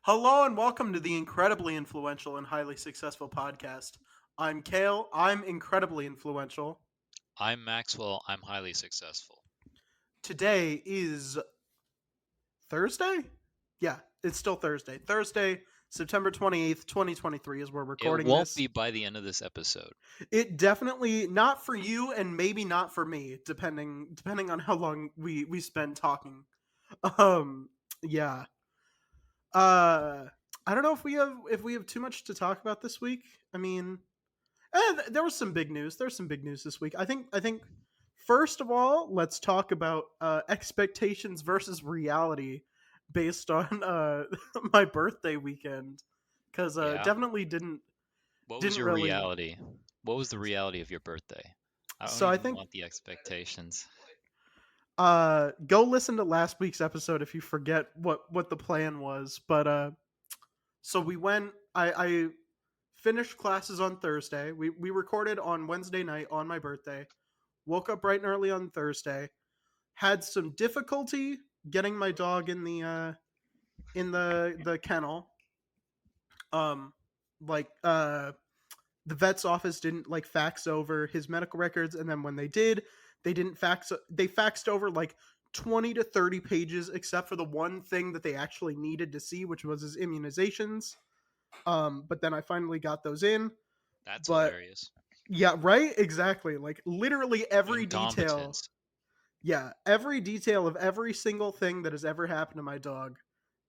Hello and welcome to the incredibly influential and highly successful podcast. I'm Kael. I'm incredibly influential. I'm Maxwell. I'm highly successful. Today is Thursday? Yeah, it's still Thursday. Thursday, September 28th, 2023 is where we're It recording won't this. be by the end of this episode. It definitely not for you and maybe not for me, depending on how long we spend talking. Um yeah. Uh I don't know if we have too much to talk about this week. I mean, there was some big news. There's some big news this week. I think first of all, let's talk about expectations versus reality based on my birthday weekend because Yeah. definitely didn't What was didn't your really. reality? What was the reality of your birthday? I don't So I even think want the expectations. go listen to last week's episode if you forget what the plan was. But so we went. I finished classes on Thursday. We recorded on Wednesday night on my birthday. Woke up bright and early on Thursday. Had some difficulty getting my dog in the kennel. Um, like the vet's office didn't like fax over his medical records, and then when they did, they didn't fax. They faxed over like 20 to 30 pages, except for the one thing that they actually needed to see, which was his immunizations. But then I finally got those in. That's But hilarious. yeah, right, exactly. Like literally every detail. Incompetence. Yeah, every detail of every single thing that has ever happened to my dog,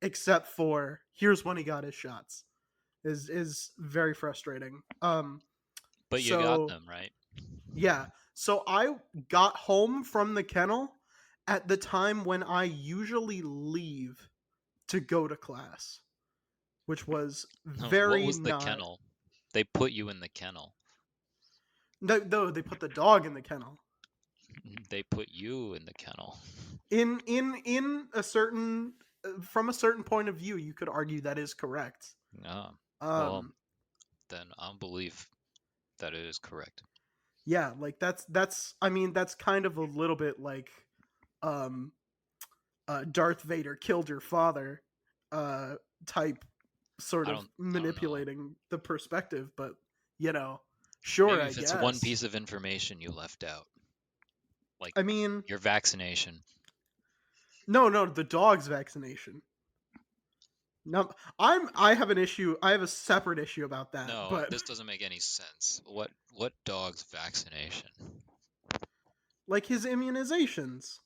except for here's when he got his shots, is very frustrating. But you got So them, right? yeah, so I got home from the kennel at the time when I usually leave to go to class, which was No, what very was the not. kennel? They put you in the kennel. No, they put the dog in the kennel. They put you in the kennel. In a certain from a certain point of view, you could argue that is correct. Oh, well, Um, then I'll believe that it is correct. yeah, like that's I mean that's kind of a little bit like um Darth Vader killed your father uh type sort of I don't know. manipulating the perspective, but you know, sure, Maybe I if it's one guess. piece of information you left out, like I mean, your vaccination. no, the dog's vaccination. No, I have an issue. I have a separate issue about that, No, but this doesn't make any sense. What dog's vaccination? like his immunizations.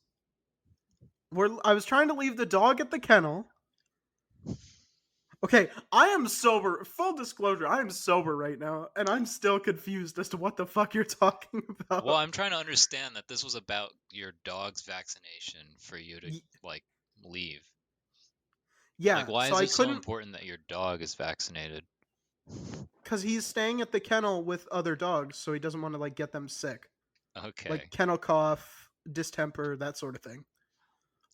I was trying to leave the dog at the kennel. Okay, I am sober. Full disclosure, I am sober right now, and I'm still confused as to what the fuck you're talking Well, about. I'm trying to understand that this was about your dog's vaccination for you to Y- like leave. Like yeah, why so is I it so couldn't important that your dog is vaccinated? because he's staying at the kennel with other dogs, so he doesn't want to like get them sick, like Okay. kennel cough, distemper, that sort of thing.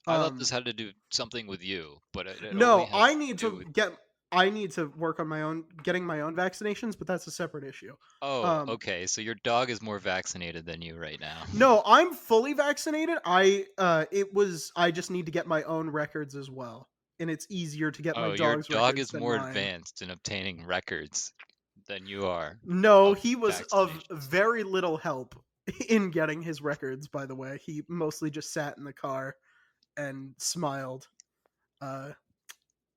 I thought this Um, had to do something with you, but it only no, has to do with I need to work on my own getting my own vaccinations, but that's a separate issue. Oh, Um, okay. So your dog is more vaccinated than you right now. no, I'm fully vaccinated. I just need to get my own records as well. And it's easier to get my Oh, your dog's dog records is than more mine. advanced in obtaining records than you are No, of he was of vaccinations. very little help in getting his records, by the way. He mostly just sat in the car and smiled. Uh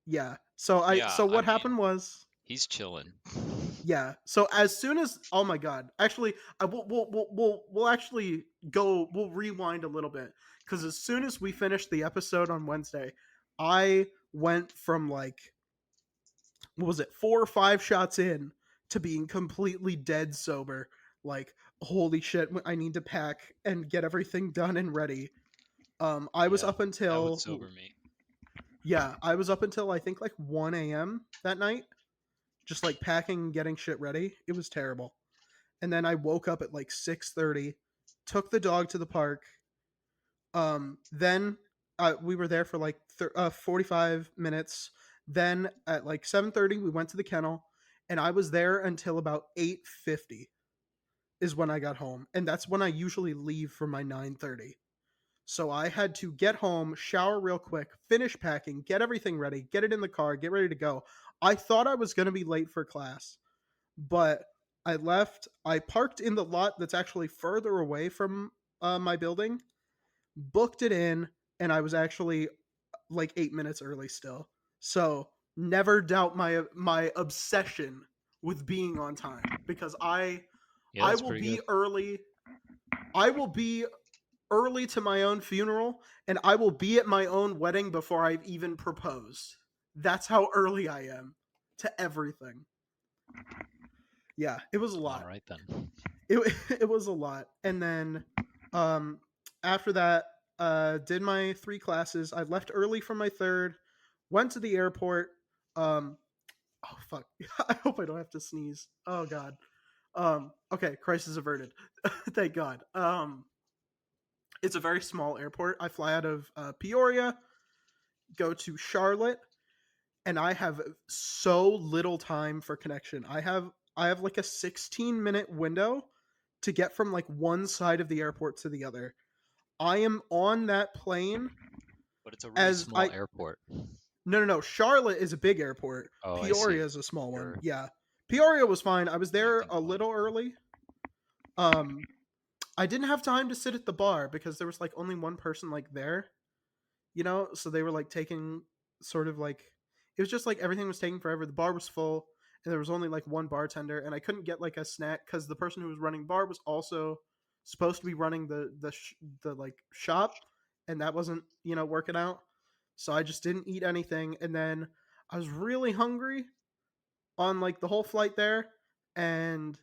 yeah. Yeah, So I what mean, happened was he's chilling. yeah. So as soon as oh my god, actually I we'll actually we'll rewind a little bit cuz as soon as we finished the episode on Wednesday, I went from like what was it, 4 or 5 shots in to being completely dead sober. Like holy shit, I need to pack and get everything done and ready. I was Yeah, up that would until sober me. yeah, I was up until I think like 1 a.m. that night, just like packing and getting shit ready. It was terrible. And then I woke up at like 6:30, took the dog to the park. Then we were there for like 45 minutes. Then at like 7:30 we went to the kennel and I was there until about 8:50 is when I got home. And that's when I usually leave for my 9:30. So I had to get home, shower real quick, finish packing, get everything ready, get it in the car, get ready to go. I thought I was going to be late for class, but I left. I parked in the lot that's actually further away from my building, booked it in, and I was actually like 8 minutes early still. So never doubt my obsession with being on time because Yeah, I that's will pretty good. be early. I will be early to my own funeral, and I will be at my own wedding before I've even proposed. That's how early I am to everything. Yeah, it was a All lot. right then. It it was a lot. And then um after that, did my three classes. I left early from my third, went to the airport. Um oh fuck. I hope I don't have to sneeze. Oh god. Okay, crisis averted. Thank God. It's a very small airport. I fly out of Peoria, go to Charlotte, and I have so little time for connection. I have like a 16-minute window to get from like one side of the airport to the other. I am on that plane But it's a really as I small airport. no, Charlotte is a big airport. Oh, I Peoria see. is a small one. Your Yeah. Peoria was fine. I was there connecting a point. little early. Um I didn't have time to sit at the bar because there was like only one person like there, so they were like taking sort of like it was just like everything was taking forever. The bar was full and there was only like one bartender, and I couldn't get like a snack because the person who was running bar was also supposed to be running the like shop, and that wasn't working out. So I just didn't eat anything, and then I was really hungry on like the whole flight there, and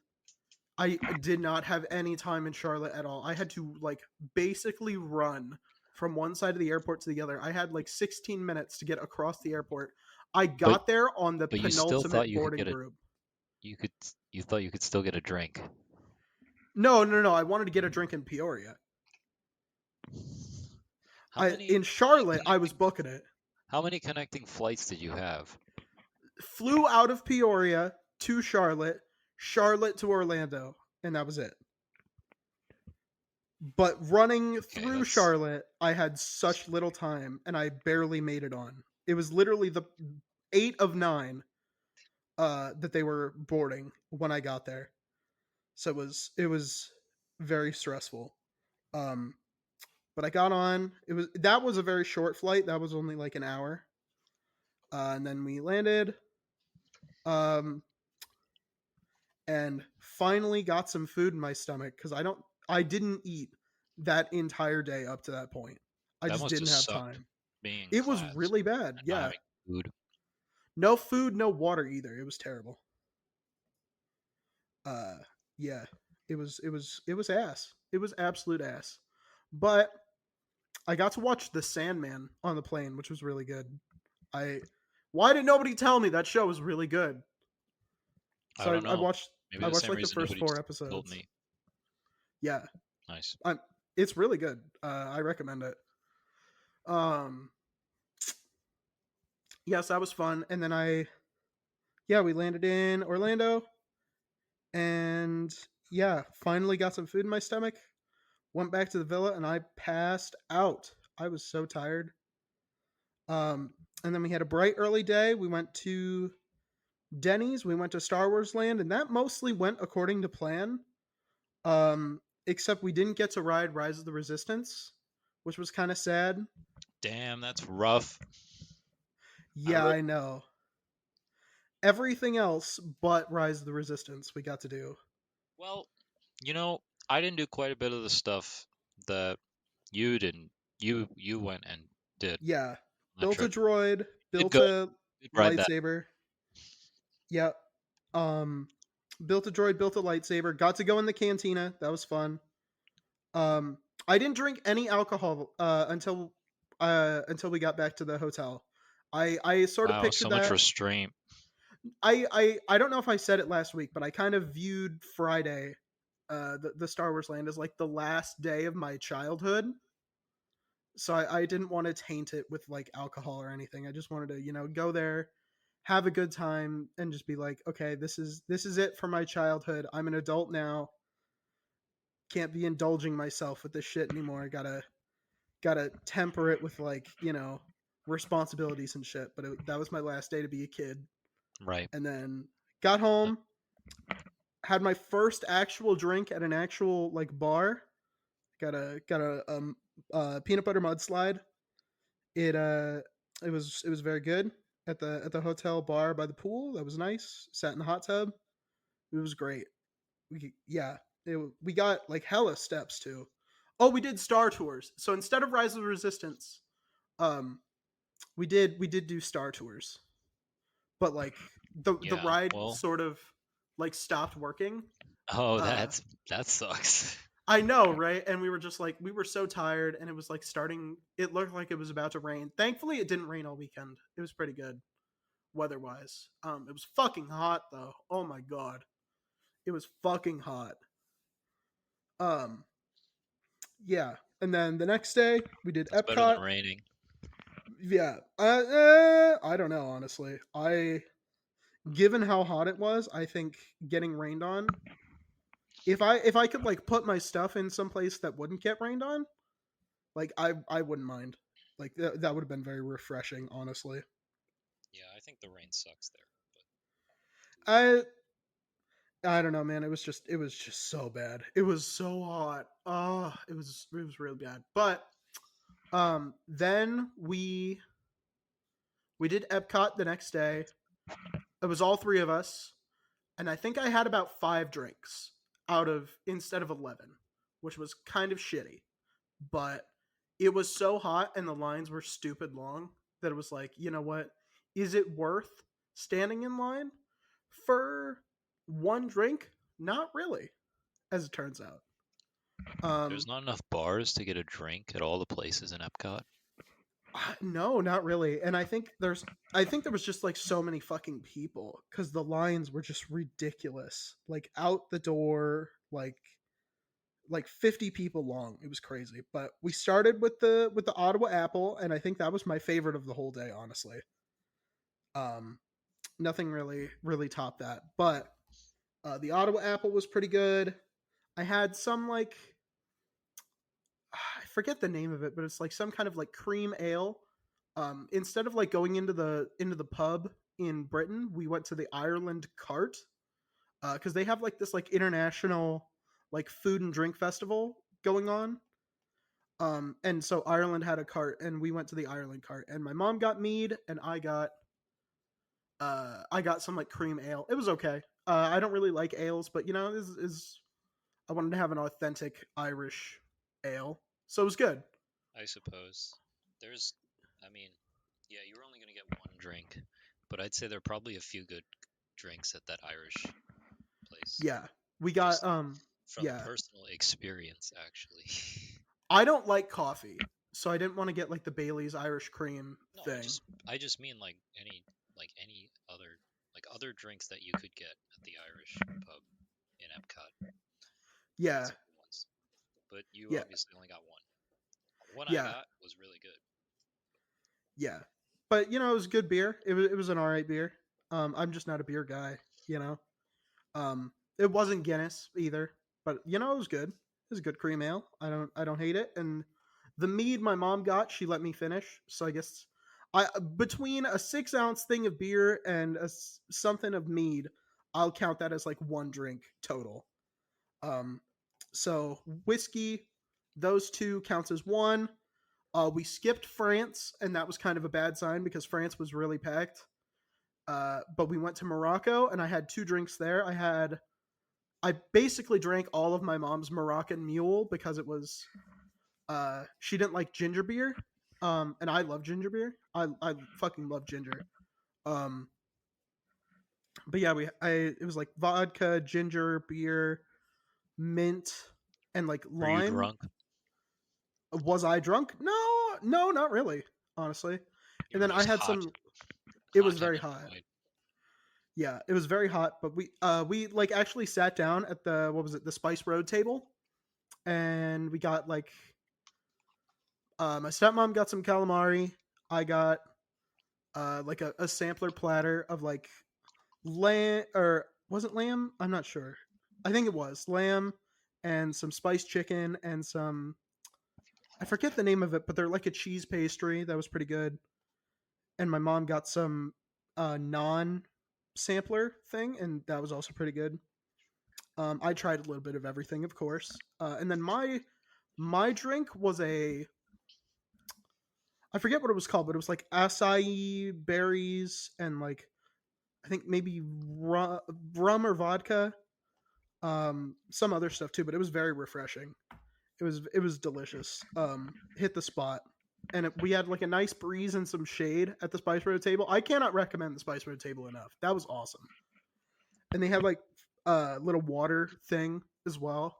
I did not have any time in Charlotte at all. I had to like basically run from one side of the airport to the other. I had like 16 minutes to get across the airport. I But got there on the but you still thought penultimate you could boarding get a group. you could you thought you could still get a drink. No, no, no. I wanted to get a drink in Peoria. How many In Charlotte, I was booking it. how many connecting flights did you have? Flew out of Peoria to Charlotte, Charlotte to Orlando, and that was it. But running Okay, through that's Charlotte, I had such little time and I barely made it on. It was literally the 8 of 9 that they were boarding when I got there. So it was very stressful. Um, but I got on. That was a very short flight. That was only like an hour. And then we landed. Um, and finally got some food in my stomach because I didn't eat that entire day up to that point. I that just must have didn't have sucked time. being in It was class really bad. and not Yeah. having food. No food, no water either. It was terrible. Uh yeah. It was ass. It was absolute ass. But I got to watch The Sandman on the plane, which was really good. I Why did nobody tell me that show was really good? I So don't I know. watched Maybe I the watched same like the reason first nobody four told episodes. me. Yeah. Nice. I'm It's really good. I recommend it. Um yes, that was fun. And then we landed in Orlando, and yeah, finally got some food in my stomach. Went back to the villa and I passed out. I was so tired. And then we had a bright early day. We went to Denny's. We went to Star Wars Land, and that mostly went according to plan. Except we didn't get to ride Rise of the Resistance, which was kind of sad. Damn, that's rough. I Yeah, rode. I know. Everything else but Rise of the Resistance we got to do. Well, you know, I didn't do quite a bit of the stuff that you didn't. You went and did Yeah. on that Built a trip. droid, Did built good. a Did ride that. lightsaber. Yep. Built a droid, built a lightsaber, got to go in the cantina. That was fun. Um, I didn't drink any alcohol until we got back to the hotel. I sort of Wow, pictured so much that. restraint. I don't know if I said it last week, but I kind of viewed Friday, the Star Wars Land, as like the last day of my childhood. So I didn't want to taint it with like alcohol or anything. I just wanted to go there, have a good time, and just be like, okay, this is it for my childhood. I'm an adult now. Can't be indulging myself with this shit anymore. I gotta gotta temper it with like responsibilities and shit. But that was my last day to be a kid, Right. and then got home, had my first actual drink at an actual like bar. Got a peanut butter mudslide. It was very good at the hotel bar by the pool. That was nice. Sat in the hot tub. It was great. Yeah, we got like hella steps too. Oh, we did Star Tours. So instead of Rise of the Resistance, um, we did do Star Tours, but like the Yeah. ride Well, sort of like stopped working. oh, Uh, that sucks. I know, right? And we were just like we were so tired, and it was like starting. It looked like it was about to rain. Thankfully, it didn't rain all weekend. It was pretty good weather wise. It was fucking hot though. Oh my god, it was fucking hot. Um, yeah. And then the next day we did It's better than Epcot. raining. Yeah. I don't know honestly. Given how hot it was, I think getting rained on. If I could like put my stuff in some place that wouldn't get rained on, like I wouldn't mind. Like that would have been very refreshing, honestly. Yeah, I think the rain sucks there. But I I don't know, man. It was just so bad. It was so hot. Oh, it was really bad. But then we did Epcot the next day. It was all three of us, and I think I had about 5 drinks out of instead of 11, which was kind of shitty. But it was so hot and the lines were stupid long that it was like, you know what? Is it worth standing in line for one drink? Not really, as it turns out. there's Um, not enough bars to get a drink at all the places in Epcot. no, not really. And I think there was just like so many fucking people because the lines were just ridiculous. Like out the door, like 50 people long. It was crazy. But we started with the Ottawa Apple, and I think that was my favorite of the whole day, honestly. Um, Nothing really topped that. But the Ottawa Apple was pretty good. I had some like I forget the name of it, but it's like some kind of like cream ale. Instead of like going into the pub in Britain, we went to the Ireland Cart because they have like this like international like food and drink festival going on. And so Ireland had a cart, and we went to the Ireland cart, and my mom got mead, and I got some like cream ale. It was okay. I don't really like ales, but this is I wanted to have an authentic Irish ale, so it was good. I suppose. There's, I mean, yeah, you're only gonna get one drink, but I'd say there are probably a few good drinks at that Irish place. Yeah, we got Just from yeah. personal experience, actually. I don't like coffee, so I didn't want to get like the Bailey's Irish cream No, thing. I just mean like any other like other drinks that you could get at the Irish pub in Epcot. They had Yeah, some good ones, but you yeah, obviously only got one. The one I yeah, got was really good. yeah. But it was good beer. It was an alright beer. I'm just not a beer guy. You know. It wasn't Guinness either, but it was good. It was a good cream ale. I don't hate it. And the mead my mom got, she let me finish. So I guess I between a 6 ounce thing of beer and something of mead, I'll count that as like one drink total. Um, so whiskey, those two counts as one. We skipped France, and that was kind of a bad sign because France was really packed. But we went to Morocco, and I had 2 drinks there. I basically drank all of my mom's Moroccan Mule because it was she didn't like ginger beer, and I love ginger beer. I fucking love ginger. Um, but yeah, it was like vodka, ginger beer, mint, and like Were you lime. drunk? Was I drunk? No, no, not really, honestly. You And were then I just had hot, some. It was hot and very hot. annoyed. Yeah, it was very hot. But we like actually sat down at the what was it the Spice Road table, and we got like my stepmom got some calamari. I got like a sampler platter of like lamb or was it lamb? I'm not sure. I think it was lamb and some spiced chicken and some I forget the name of it, but they're like a cheese pastry that was pretty good. And my mom got some non sampler thing, and that was also pretty good. I tried a little bit of everything, of course. And then my drink was a I forget what it was called, but it was like acai berries and like I think maybe rum or vodka, some other stuff too. But it was very refreshing. It was delicious. Hit the spot, and we had like a nice breeze and some shade at the Spice Road table. I cannot recommend the Spice Road table enough. That was awesome, and they had like a little water thing as well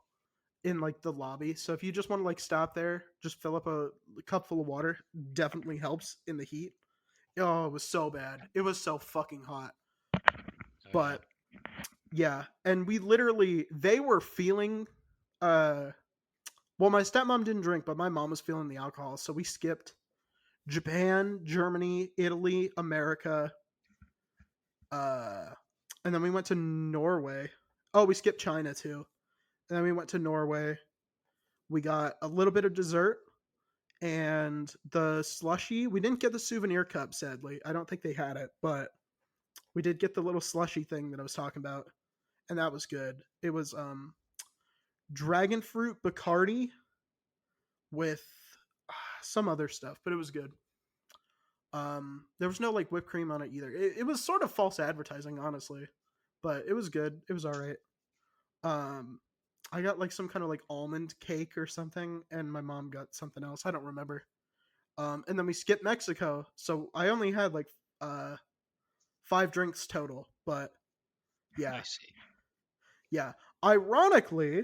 in like the lobby. So if you just want to like stop there, just fill up a cup full of water. Definitely helps in the heat. Oh, it was so bad. It was so fucking hot. Oh yeah. But yeah, and we literally they were feeling uh well my stepmom didn't drink, but my mom was feeling the alcohol, so we skipped Japan, Germany, Italy, America, uh and then we went to Norway. Oh, we skipped China too. And then we went to Norway. We got a little bit of dessert and the slushy. We didn't get the souvenir cup, sadly. I don't think they had it, but we did get the little slushy thing that I was talking about, and that was good. It was dragon fruit Bacardi with some other stuff, but it was good. There was no like whipped cream on it either. It was sort of false advertising, honestly, but it was good. It was all right. Um, I got like some kind of like almond cake or something, and my mom got something else. I don't remember. And then we skipped Mexico, so I only had like uh 5 drinks total. But I yeah, see. yeah. Ironically,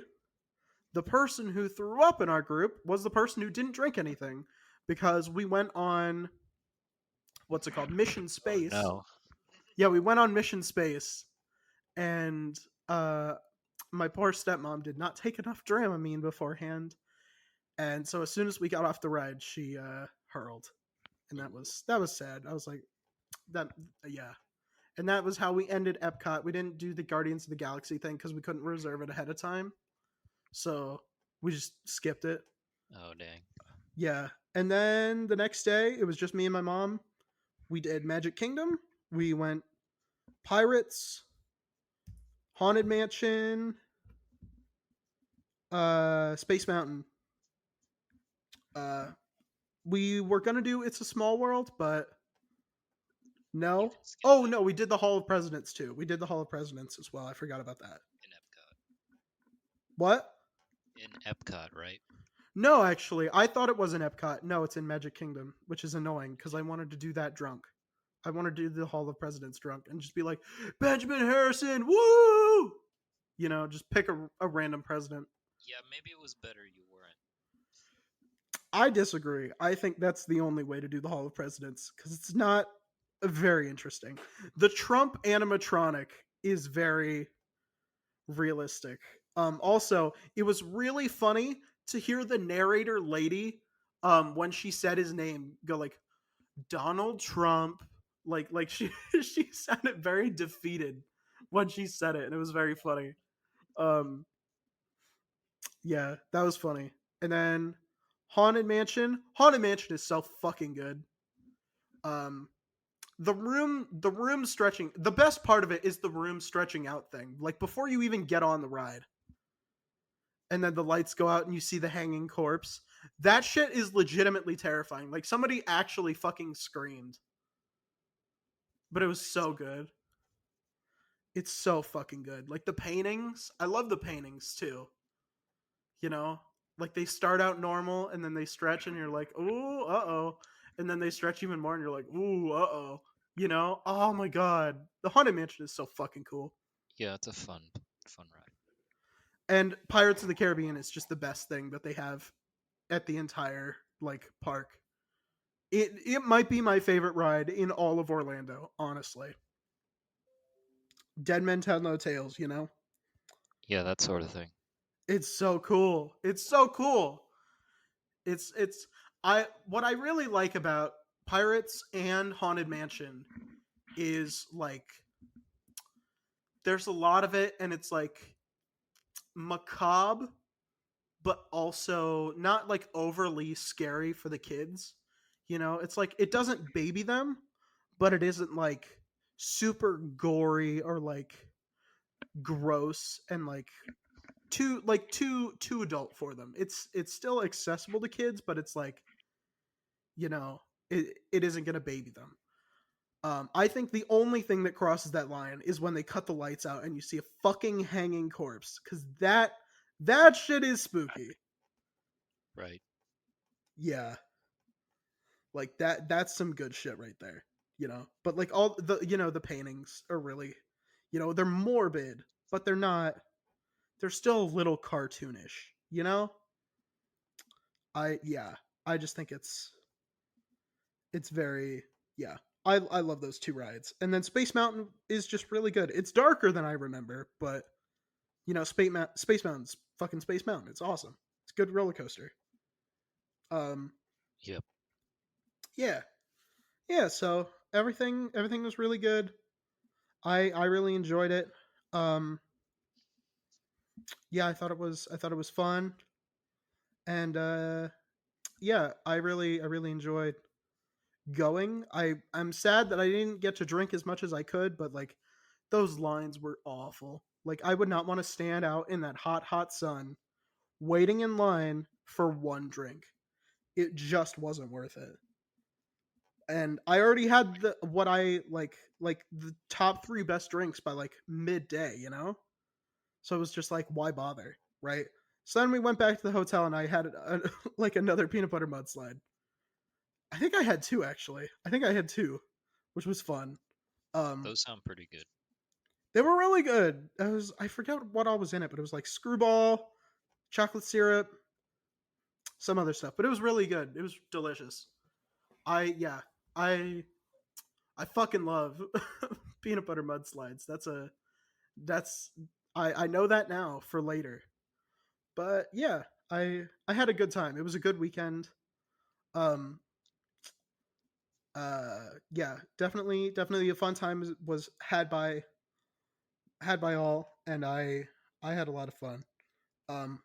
the person who threw up in our group was the person who didn't drink anything because we went on what's it called, Mission Oh Space. no. Yeah, we went on Mission Space, and my poor stepmom did not take enough Dramamine beforehand, and so as soon as we got off the ride, she hurled, and that was sad. I was like, that yeah, and that was how we ended Epcot. We didn't do the Guardians of the Galaxy thing because we couldn't reserve it ahead of time, so we just skipped it. Oh dang. Yeah, and then the next day it was just me and my mom. We did Magic Kingdom. We went Pirates, Haunted Mansion, Space Mountain. Uh, we were gonna do It's a Small World, but You no. can skip Oh that no, we did the Hall of Presidents too. We did the Hall of Presidents as well. I forgot about that. in Epcot. What? In Epcot, right? No, actually, I thought it was in Epcot. No, it's in Magic Kingdom, which is annoying because I wanted to do that drunk. I want to do the Hall of Presidents drunk and just be like, Benjamin Harrison, woo! Just pick a random president. Yeah, maybe it was better you weren't. I disagree. I think that's the only way to do the Hall of Presidents because it's not very interesting. The Trump animatronic is very realistic. Also, it was really funny to hear the narrator lady, when she said his name, go like Donald Trump, like she she sounded very defeated when she said it, and it was very funny. Um, yeah, that was funny. And then Haunted Mansion is so fucking good. Um, the room stretching. The best part of it is the room stretching out thing. Like before you even get on the ride, and then the lights go out and you see the hanging corpse. That shit is legitimately terrifying. Like somebody actually fucking screamed, but it was I so see. good. It's so fucking good. Like the paintings, I love the paintings too. You know, like they start out normal and then they stretch and you're like, ooh, uh oh, and then they stretch even more and you're like, ooh, uh oh. Oh my god, the Haunted Mansion is so fucking cool. Yeah, it's a fun ride. And Pirates of the Caribbean is just the best thing that they have at the entire like park. It might be my favorite ride in all of Orlando, honestly. Dead Men Tell No Tales. Yeah, that sort of thing. It's so cool. It's so cool. It's I what I really like about Pirates and Haunted Mansion is like there's a lot of it and it's like macabre but also not like overly scary for the kids. You know, it's like it doesn't baby them, but it isn't like super gory or like gross and too adult for them. It's still accessible to kids, but it's like, you know, it isn't gonna baby them. I think the only thing that crosses that line is when they cut the lights out and you see a fucking hanging corpse, because that shit is spooky. Right. Yeah, like that's some good shit right there. You know, but like all the the paintings are really, they're morbid, but they're not. They're still a little cartoonish. You know, yeah, I just think it's very, yeah. I love those two rides, and then Space Mountain is just really good. It's darker than I remember, but Space Mountain's fucking Space Mountain. It's awesome. It's a good roller coaster. Um, Yep. yeah, yeah. So everything was really good. I really enjoyed it. Um, yeah, I thought it was fun, and yeah, I really enjoyed going. I'm sad that I didn't get to drink as much as I could, but like those lines were awful. Like I would not want to stand out in that hot sun waiting in line for one drink. It just wasn't worth it. And I already had the what I like the top 3 best drinks by like midday, you know? So it was just like why bother, right? So then we went back to the hotel and I had like another peanut butter mudslide. I think I had two actually. I think I had two, which was fun. Um Those sound pretty good. they were really good. I forget what all was in it, but it was like screwball, chocolate syrup, some other stuff, but it was really good. It was delicious. Yeah, I I fucking love peanut butter mudslides. That's I know that now for later. But yeah, I had a good time. It was a good weekend. Um yeah, definitely a fun time was had by all, and I had a lot of fun. Um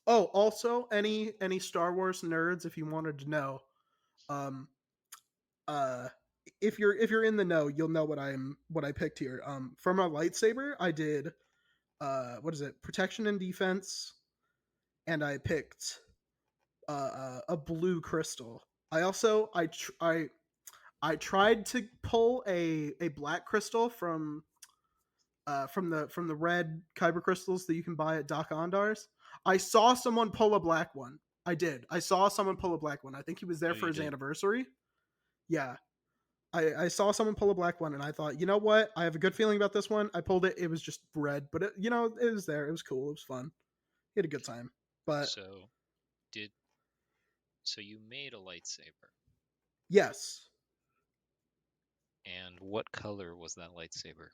oh, also any Star Wars nerds, if you wanted to know, um uh if you're in the know, you'll know what I picked here. For my lightsaber, I did what is it? Protection and defense, and I picked a blue crystal. I also I tried to pull a black crystal from the red kyber crystals that you can buy at Doc Ondar's. I saw someone pull a black one. I did. I saw someone pull a black one. I think he was there No, for you his did. anniversary. Yeah. I saw someone pull a black one, and I thought, you know what? I have a good feeling about this one. I pulled it. It was just red, but it was there. It was cool. It was fun. He had a good time. But So did so you made a lightsaber, yes, and what color was that lightsaber?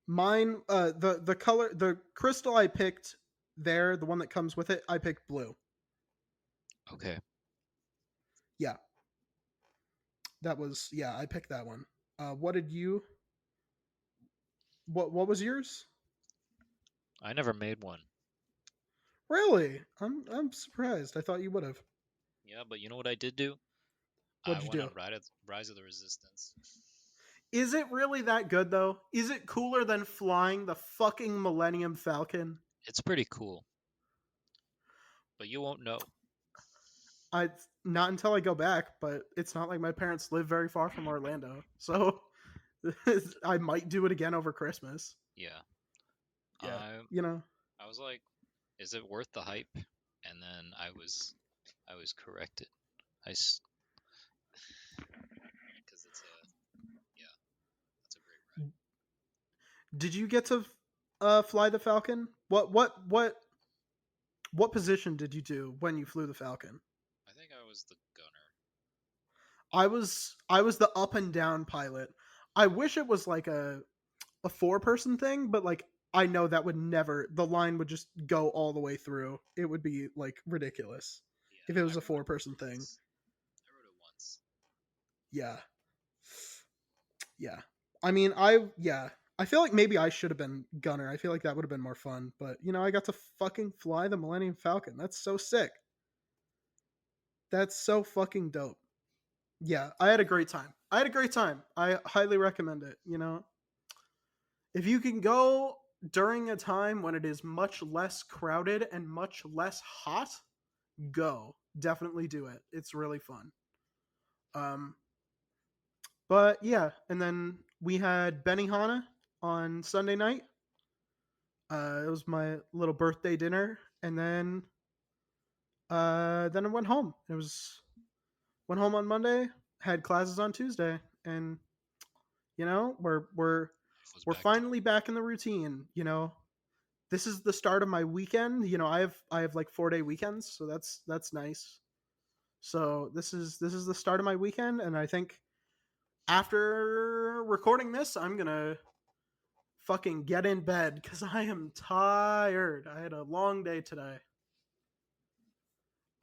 mine. The crystal I picked there, the one that comes with it, I picked blue. Okay. Yeah, yeah. I picked that one. What did you? What was yours? I never made one. Really? I'm surprised. I thought you would have. Yeah, but you know what I did do? I What'd you went do? on Rise of the Resistance. Is it really that good though? Is it cooler than flying the fucking Millennium Falcon? It's pretty cool, but you won't know. I Not until I go back, but it's not like my parents live very far from Orlando, so I might do it again over Christmas. Yeah. Yeah, I you know. I was like, is it worth the hype? And then I was corrected. I because it's a yeah, that's a great ride. Did you get to fly the Falcon? What position did you do when you flew the Falcon? I think I was the gunner. I was the up and down pilot. I wish it was like a 4-person thing, but like I know that would never the line would just go all the way through. It would be like ridiculous if Yeah, it I was a rode it 4-person thing. once. I rode it once. Yeah. Yeah. I mean, I yeah. I feel like maybe I should have been Gunner. I feel like that would have been more fun. But I got to fucking fly the Millennium Falcon. That's so sick. That's so fucking dope. Yeah, I had a great time. I had a great time. I highly recommend it. If you can go during a time when it is much less crowded and much less hot, go. Definitely do it. It's really fun. Um, but yeah, and then we had Benihana on Sunday night. It was my little birthday dinner, and then I went home. It was went home on Monday, had classes on Tuesday, and we're Life was we're back to finally back in the routine. This is the start of my weekend. I have like 4-day weekends, so that's nice. So this is the start of my weekend, and I think after recording this, I'm gonna fucking get in bed because I am tired. I had a long day today.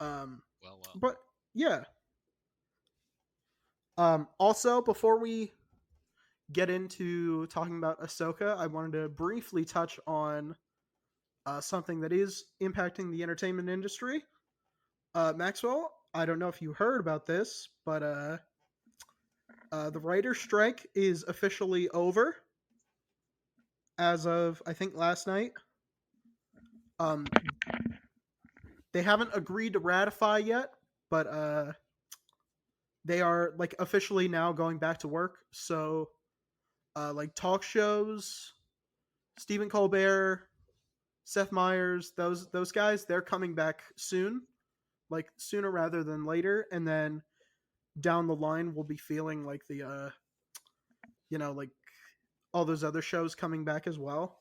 Um, well, well. but yeah. Also, before we get into talking about Ahsoka, I wanted to briefly touch on something that is impacting the entertainment industry. Maxwell, I don't know if you heard about this, but the writer strike is officially over as of I think last night. Um, they haven't agreed to ratify yet, but they are like officially now going back to work. So, like talk shows, Stephen Colbert, Seth Meyers, those guys, they're coming back soon, like sooner rather than later, and then down the line we'll be feeling like like all those other shows coming back as well.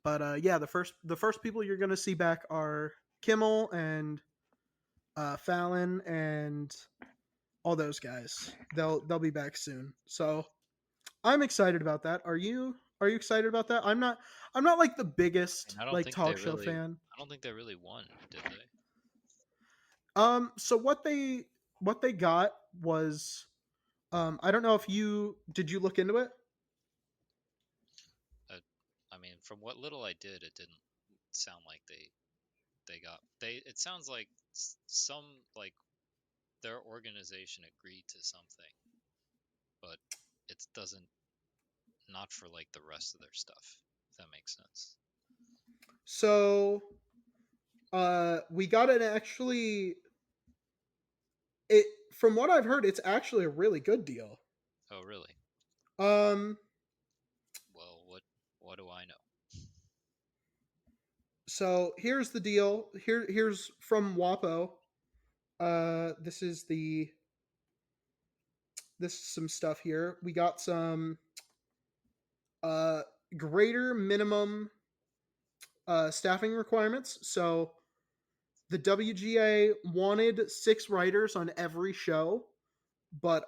But yeah, the first people you're gonna see back are Kimmel and Fallon and all those guys. They'll be back soon. So I'm excited about that. Are you excited about that? I'm not like the biggest And I don't like think they talk show really, fan. I don't think they really won, did they? So what they got was I don't know if you look into it. Uh, I mean, from what little I did, it didn't sound like they got they. It sounds like some like their organization agreed to something, but it doesn't not for like the rest of their stuff. If that makes sense. So we got an actually it from what I've heard, it's actually a really good deal. Oh, really? Um, Well, what do I know? so here's the deal. Here's from WAPO. This is some stuff here. We got some uh greater minimum staffing requirements. So the WGA wanted 6 writers on every show, but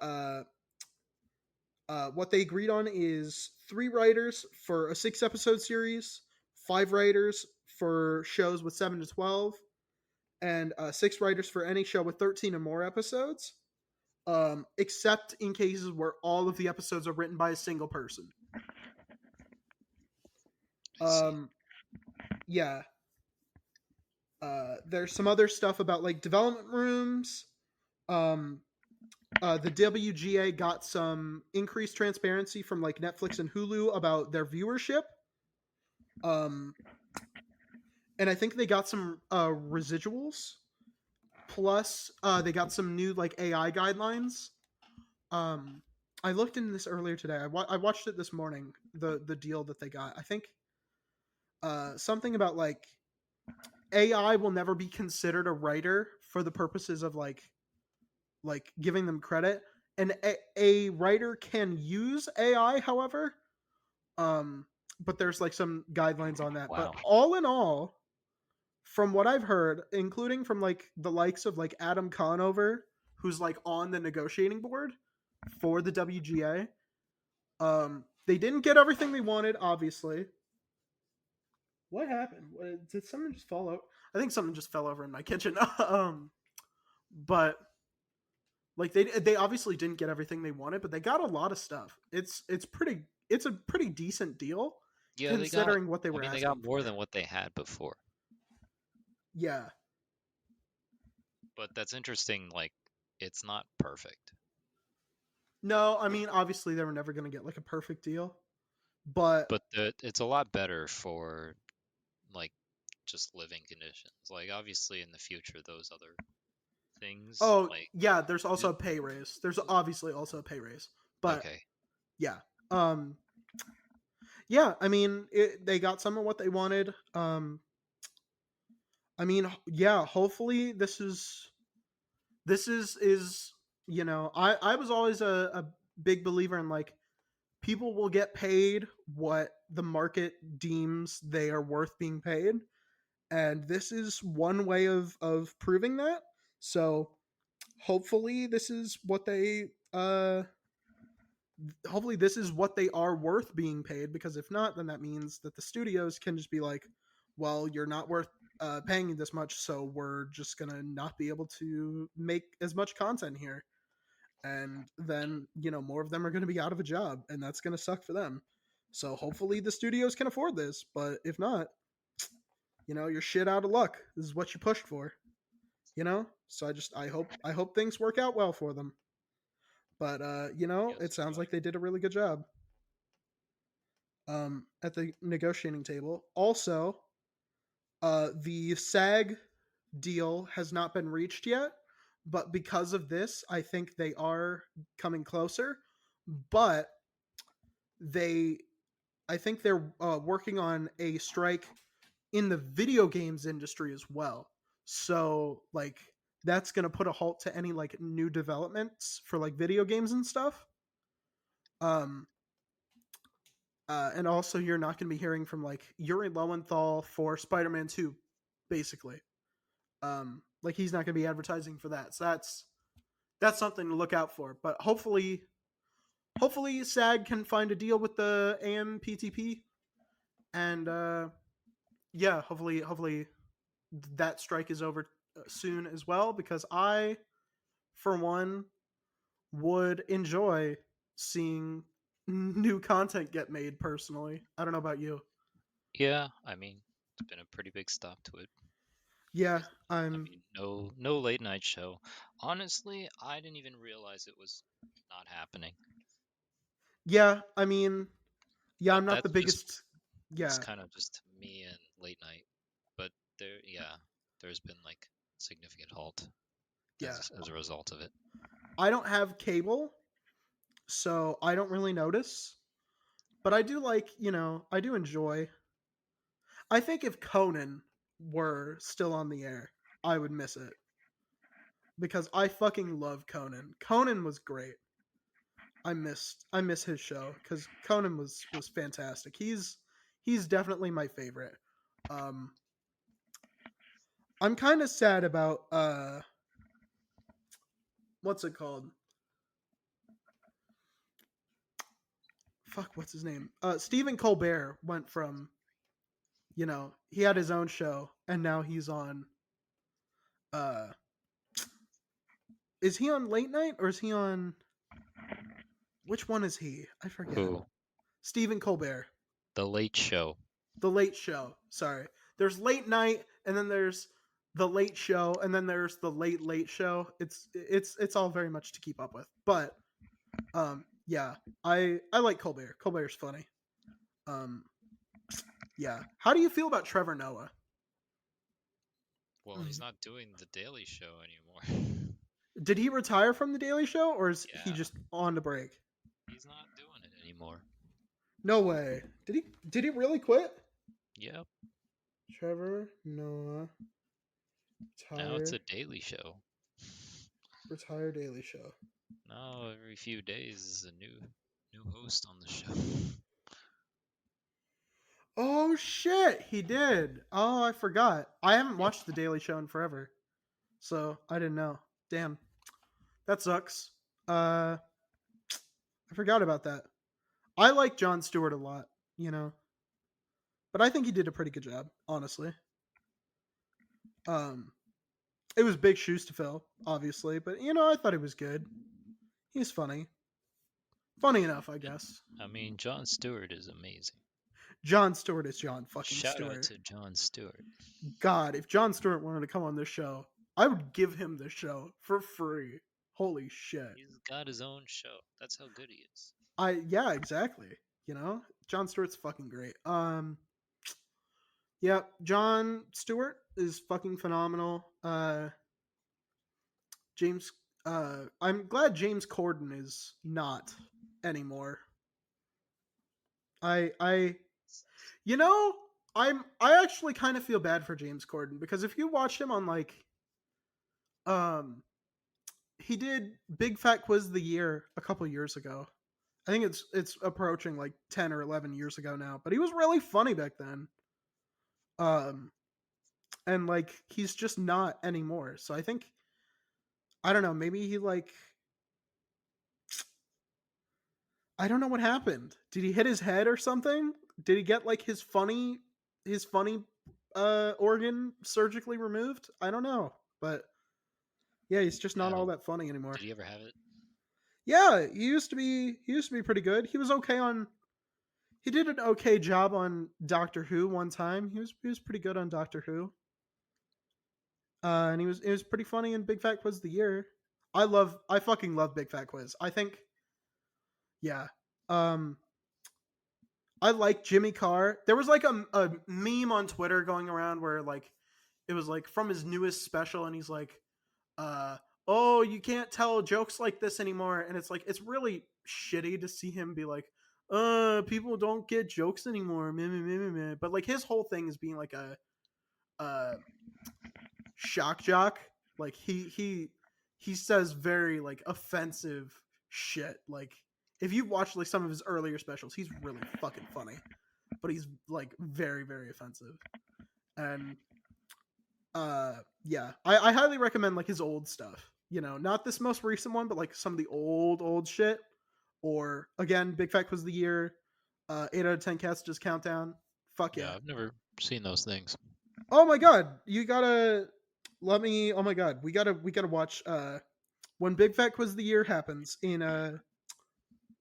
what they agreed on is 3 writers for a 6 episode series, 5 writers for shows with 7 to 12, and 6 writers for any show with 13 or more episodes, except in cases where all of the episodes are written by a single person. I see. Yeah. There's some other stuff about like development rooms. Um, the WGA got some increased transparency from like Netflix and Hulu about their viewership. Um, and I think they got some residuals. Plus, they got some new like AI guidelines. Um, I looked into this earlier today. I watched it this morning. The deal that they got. I think something about like AI will never be considered a writer for the purposes of like giving them credit. And a writer can use AI, however, but there's like some guidelines on that. But Wow. all in all, from what I've heard, including from like the likes of like Adam Conover, who's like on the negotiating board for the WGA, they didn't get everything they wanted, obviously. What happened? Did something just fall out? I think something just fell over in my kitchen. But like they obviously didn't get everything they wanted, but they got a lot of stuff. It's pretty. it's a pretty decent deal Yeah, they got. considering what they I were mean, they got asking more for. than what they had before. Yeah. But that's interesting. Like, it's not perfect, No, I mean obviously they were never going to get like a perfect deal, but but it's a lot better for like just living conditions. Like, obviously, in the future, those other things, oh like, yeah, there's also it- a pay raise. There's obviously also a pay raise, but okay, yeah. Um, yeah, I mean they got some of what they wanted. I mean, yeah, hopefully this is I was always a big believer in like people will get paid what the market deems they are worth being paid, and this is one way of proving that. So hopefully this is what they hopefully this is what they are worth being paid, because if not, then that means that the studios can just be like, well, you're not worth paying this much, so we're just gonna not be able to make as much content here, and then more of them are gonna be out of a job, and that's gonna suck for them. So hopefully the studios can afford this, but if not, you're shit out of luck. This is what you pushed for. So I hope things work out well for them. But yes, it so do sounds I. like they did a really good job at the negotiating table. Also, the SAG deal has not been reached yet, but because of this, I think they are coming closer. But they, I think they're working on a strike in the video games industry as well. So like that's gonna put a halt to any like new developments for like video games and stuff. Um, and also you're not going to be hearing from like Yuri Lowenthal for Spider-Man 2, basically. Like he's not going to be advertising for that. So that's something to look out for. But hopefully SAG can find a deal with the AMPTP, and yeah, hopefully that strike is over soon as well, because I for one would enjoy seeing new content get made personally. I don't know about you. Yeah, I mean, it's been a pretty big stop to it. Yeah, Because I I'm mean, no late night show. Honestly, I didn't even realize it was not happening. yeah, I mean, yeah, But I'm not the that's just biggest. it's Yeah, kind of just me and late night. But yeah, there's been like significant halt yeah. as a result of it. I don't have cable, so I don't really notice. But I do like, I do enjoy. I think if Conan were still on the air, I would miss it, because I fucking love Conan. Conan was great. I miss his show because Conan was fantastic. He's definitely my favorite. Um, I'm kind of sad about what's it called? Fuck, what's his name? Stephen Colbert went from, he had his own show, and now he's on. Uh, is he on late night, or is he on? Which one is he? I forget. Who? Stephen Colbert, The Late Show. the Late Show. Sorry, there's late night, and then there's the Late Show, and then there's the Late Show. It's all very much to keep up with, but yeah, I like Colbert. Colbert's funny. Um, yeah. How do you feel about Trevor Noah? Well, he's not doing the Daily Show anymore. Did he retire from the Daily Show, or is he Yeah, just on the break? he's not doing it anymore. No way. Did he really quit? Yep. Trevor Noah Now it's retire a Daily Show. retire Daily Show. Now every few days is a new host on the show. Oh shit, he did. Oh, I forgot. I haven't Yep. watched the Daily Show in forever, so I didn't know. Damn, that sucks. I forgot about that. I like Jon Stewart a lot, you know, but I think he did a pretty good job, honestly. Um, it was big shoes to fill, obviously, but I thought he was good. He's funny. Funny enough, I guess. I mean, Jon Stewart is amazing. Jon Stewart is Jon fucking Shout out Stewart. to Jon Stewart. God, if Jon Stewart wanted to come on this show, I would give him the show for free. Holy shit. He's got his own show. That's how good he is. Yeah, exactly. You know, Jon Stewart's fucking great. Yeah, Jon Stewart is fucking phenomenal. James, I'm glad James Corden is not anymore. I, you know, I actually kind of feel bad for James Corden because if you watch him on like, um, he did Big Fat Quiz of the Year a couple years ago. I think it's approaching like 10 or 11 years ago now, but he was really funny back then. Um, and like he's just not anymore. So I think I don't know, maybe he like I don't know what happened. Did he hit his head or something? Did he get like his funny organ surgically removed? I don't know. But yeah, he's just not all Oh, that funny anymore. did he ever have it? Yeah, he used to be pretty good. He did an okay job on Doctor Who one time. He was pretty good on Doctor Who. And it was pretty funny in Big Fat Quiz of the Year. I fucking love Big Fat Quiz. I think yeah. Um I like Jimmy Carr. There was like a meme on Twitter going around where like it was like from his newest special and he's like oh, you can't tell jokes like this anymore, and it's like it's really shitty to see him be like people don't get jokes anymore, meh, meh, meh, meh, meh. But like his whole thing is being like a shock jock. Like he says very like offensive shit. Like if you've watched like some of his earlier specials, he's really fucking funny, but he's like very very offensive. And yeah, I highly recommend like his old stuff. You know, not this most recent one, but like some of the old shit. Or again, Big Fat Quiz of the Year, 8 out of 10 cats just countdown. Fuck Yeah, yeah. I've never seen those things. Oh my god, you gotta let me. Oh my god, we gotta watch. When Big Fat Quiz of the Year happens in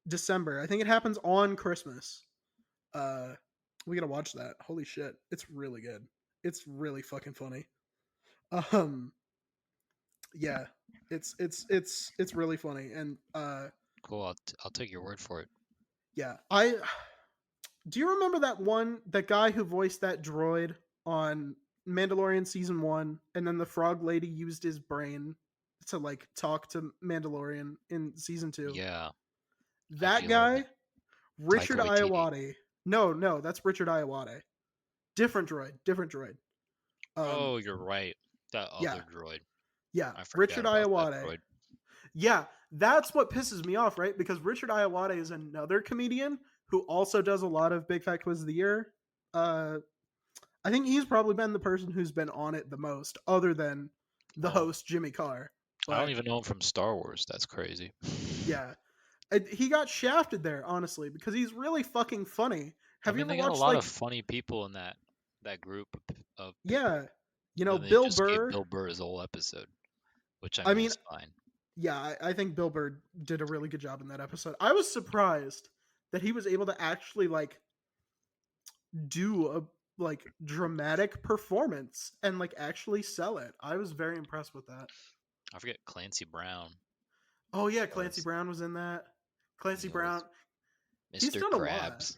December, I think it happens on Christmas. Uh, we gotta watch that. Holy shit, it's really good. It's really fucking funny. Um, yeah, it's really funny, and Cool. I'll take your word for it. yeah, I do you remember that guy who voiced that droid on Mandalorian season 1 and then the frog lady used his brain to like talk to Mandalorian in season 2? Yeah, I That do remember guy, that. Taika Richard Waititi. Iowati. No, that's Richard Iowati. Different droid. Um Oh, you're right. That yeah, other droid. yeah, I forgot Richard about that Iowati. droid. Yeah, that's what pisses me off, right? Because Richard Iowati is another comedian who also does a lot of Big Fat Quiz of the Year. Uh I think he's probably been the person who's been on it the most, other than the Oh, host Jimmy Carr. I don't But even know him from Star Wars. That's crazy. yeah, he got shafted there, honestly, because he's really fucking funny. I Have you mean, ever they got a watched lot of like funny people in that group of people. yeah, And then they Bill just gave Burr? Bill Burr his whole episode, which I I mean mean, is fine. yeah, I think Bill Burr did a really good job in that episode. I was surprised that he was able to actually like do a like dramatic performance and like actually sell it. I was very impressed with that. I forget Clancy Brown Oh yeah, Clancy was. Brown was in that. Clancy He was Brown, he's Mr. done a lot. Krabs.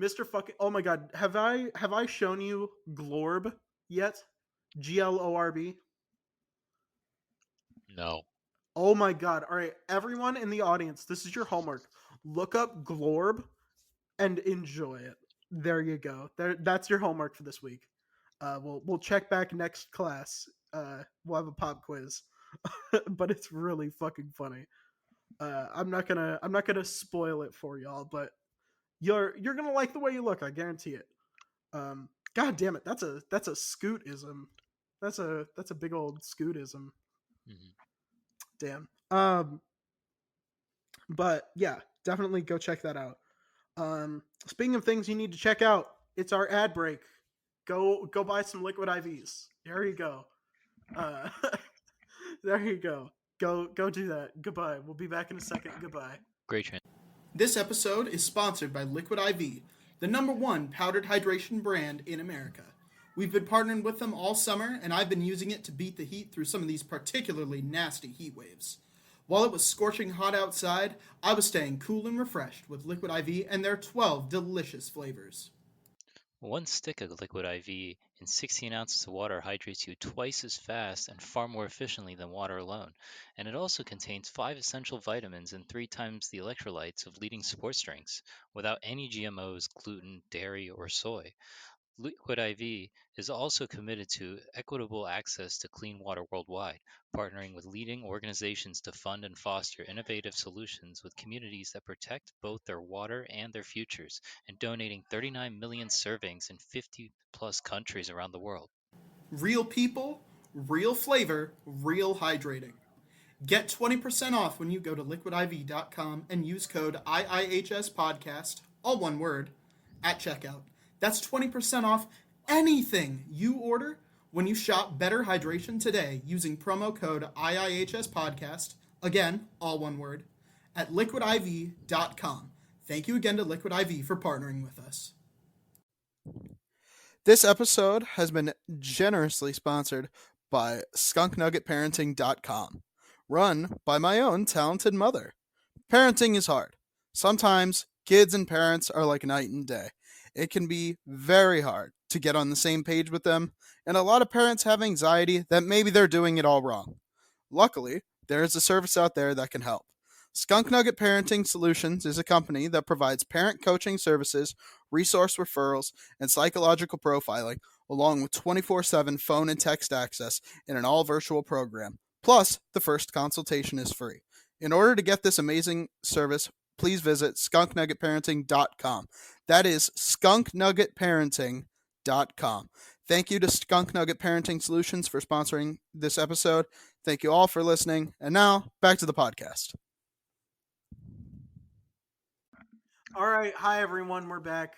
Mr. Fucking Oh my god, have I shown you Glorb yet? Glorb. No. Oh my god. All right, everyone in the audience, this is your homework. Look up Glorb and enjoy it. There you go. That's your homework for this week. We'll check back next class. We'll have a pop quiz. But it's really fucking funny. I'm not gonna spoil it for y'all, but you're gonna like the way you look. I guarantee it. God damn it, that's a scootism. That's a big old scootism. Mhm. Damn. But yeah, definitely go check that out. Speaking of things you need to check out, it's our ad break. Go buy some liquid IVs. There you go. Uh, there you go. Go do that. Goodbye. We'll be back in a second. Goodbye. Great This episode is sponsored by Liquid IV, the #1 powdered hydration brand in America. We've been partnering with them all summer, and I've been using it to beat the heat through some of these particularly nasty heat waves. While it was scorching hot outside, I was staying cool and refreshed with Liquid IV and their 12 delicious flavors. One stick of liquid IV in 16 ounces of water hydrates you twice as fast and far more efficiently than water alone, and it also contains 5 essential vitamins and 3 times the electrolytes of leading sports drinks, without any GMOs, gluten, dairy, or soy. Liquid IV is also committed to equitable access to clean water worldwide, partnering with leading organizations to fund and foster innovative solutions with communities that protect both their water and their futures, and donating 39 million servings in 50 plus countries around the world. Real people, real flavor, real hydrating. Get 20% off when you go to liquidiv.com and use code IIHS podcast, all one word, at checkout. That's 20% off anything you order when you shop Better Hydration today using promo code IIHS podcast, again, all one word, at liquidiv.com. Thank you again to Liquid IV for partnering with us. This episode has been generously sponsored by skunknuggetparenting.com, run by my own talented mother. Parenting is hard. Sometimes kids and parents are like night and day. It can be very hard to get on the same page with them, and a lot of parents have anxiety that maybe they're doing it all wrong. Luckily, there is a service out there that can help. Skunk Nugget Parenting Solutions is a company that provides parent coaching services, resource referrals, and psychological profiling, along with 24/7 phone and text access in an all virtual program. Plus, the first consultation is free. In order to get this amazing service, please visit skunknuggetparenting.com. That is skunknuggetparenting.com. Thank you to Skunk Nugget Parenting Solutions for sponsoring this episode. Thank you all for listening. And now, back to the podcast. All right. Hi, everyone. We're back.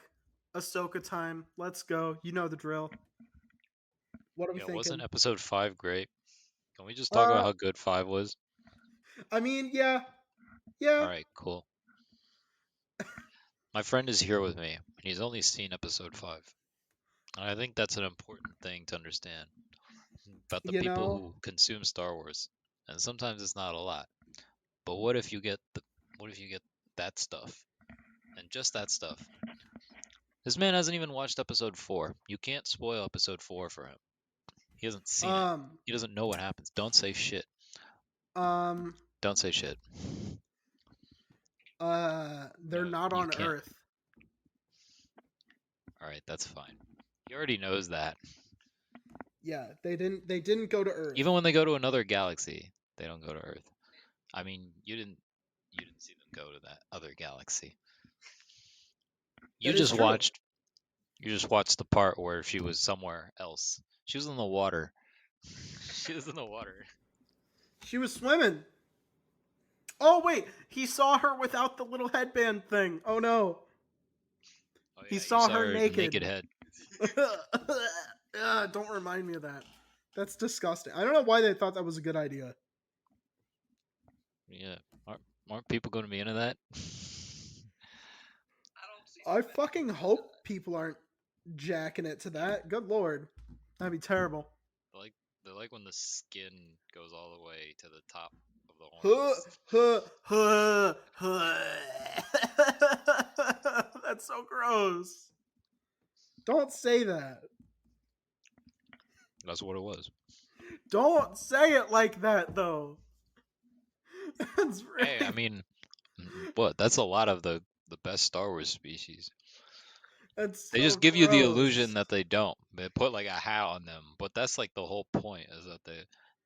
Ahsoka time. Let's go. You know the drill. What are we Yeah, thinking? wasn't episode 5 great? Can we just talk about how good 5 was? I mean, yeah. Yeah. Alright, cool. My friend is here with me, and he's only seen episode 5. And I think that's an important thing to understand about the people who consume Star Wars. And sometimes it's not a lot. But what if you get that stuff? And just that stuff. This man hasn't even watched episode 4. You can't spoil episode 4 for him. He hasn't seen it. He doesn't know what happens. Don't say shit. Don't say shit. They're not on Earth. Alright, that's fine. He already knows that. Yeah, they didn't go to Earth. Even when they go to another galaxy, they don't go to Earth. I mean, you didn't see them go to that other galaxy. You just watched the part where she was somewhere else. She was in the water. She was in the water. She was swimming. Oh wait, he saw her without the little headband thing. Oh no. Oh, yeah, he saw her naked head. Don't remind me of that. That's disgusting. I don't know why they thought that was a good idea. Yeah, aren't people going to be into that? I fucking hope people aren't jacking it to that. Good lord, that'd be terrible. They like when the skin goes all the way to the top of the horns. That's so gross. Don't say that. That's what it was. Don't say it like that, though. That's really... Hey, I mean, what? That's a lot of the best Star Wars species. They just give you the illusion that they don't. They put like a hat on them, but that's like the whole point, is that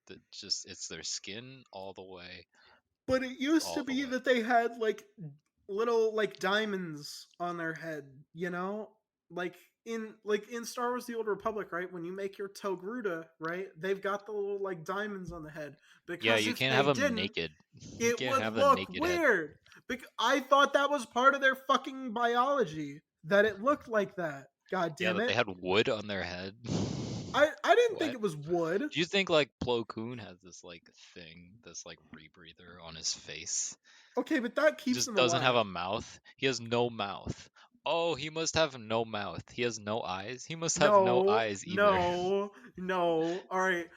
it's their skin all the way. But it used to be that they had like little like diamonds on their head, you know? Like in Star Wars The Old Republic, right? When you make your Togruta, right? They've got the little like diamonds on the head. Because yeah, you can't have them naked. It would look weird. Because I thought that was part of their fucking biology, that it looked like that. God damn it. They had wood on their head. I didn't think What? it was wood. Do you think like Plo Koon has this like thing, this like rebreather on his face? Okay, but that He keeps just him doesn't have a alive. mouth. He has no mouth. Oh, he must have no mouth. He has no eyes. He must have no No, eyes either. no, no. All right.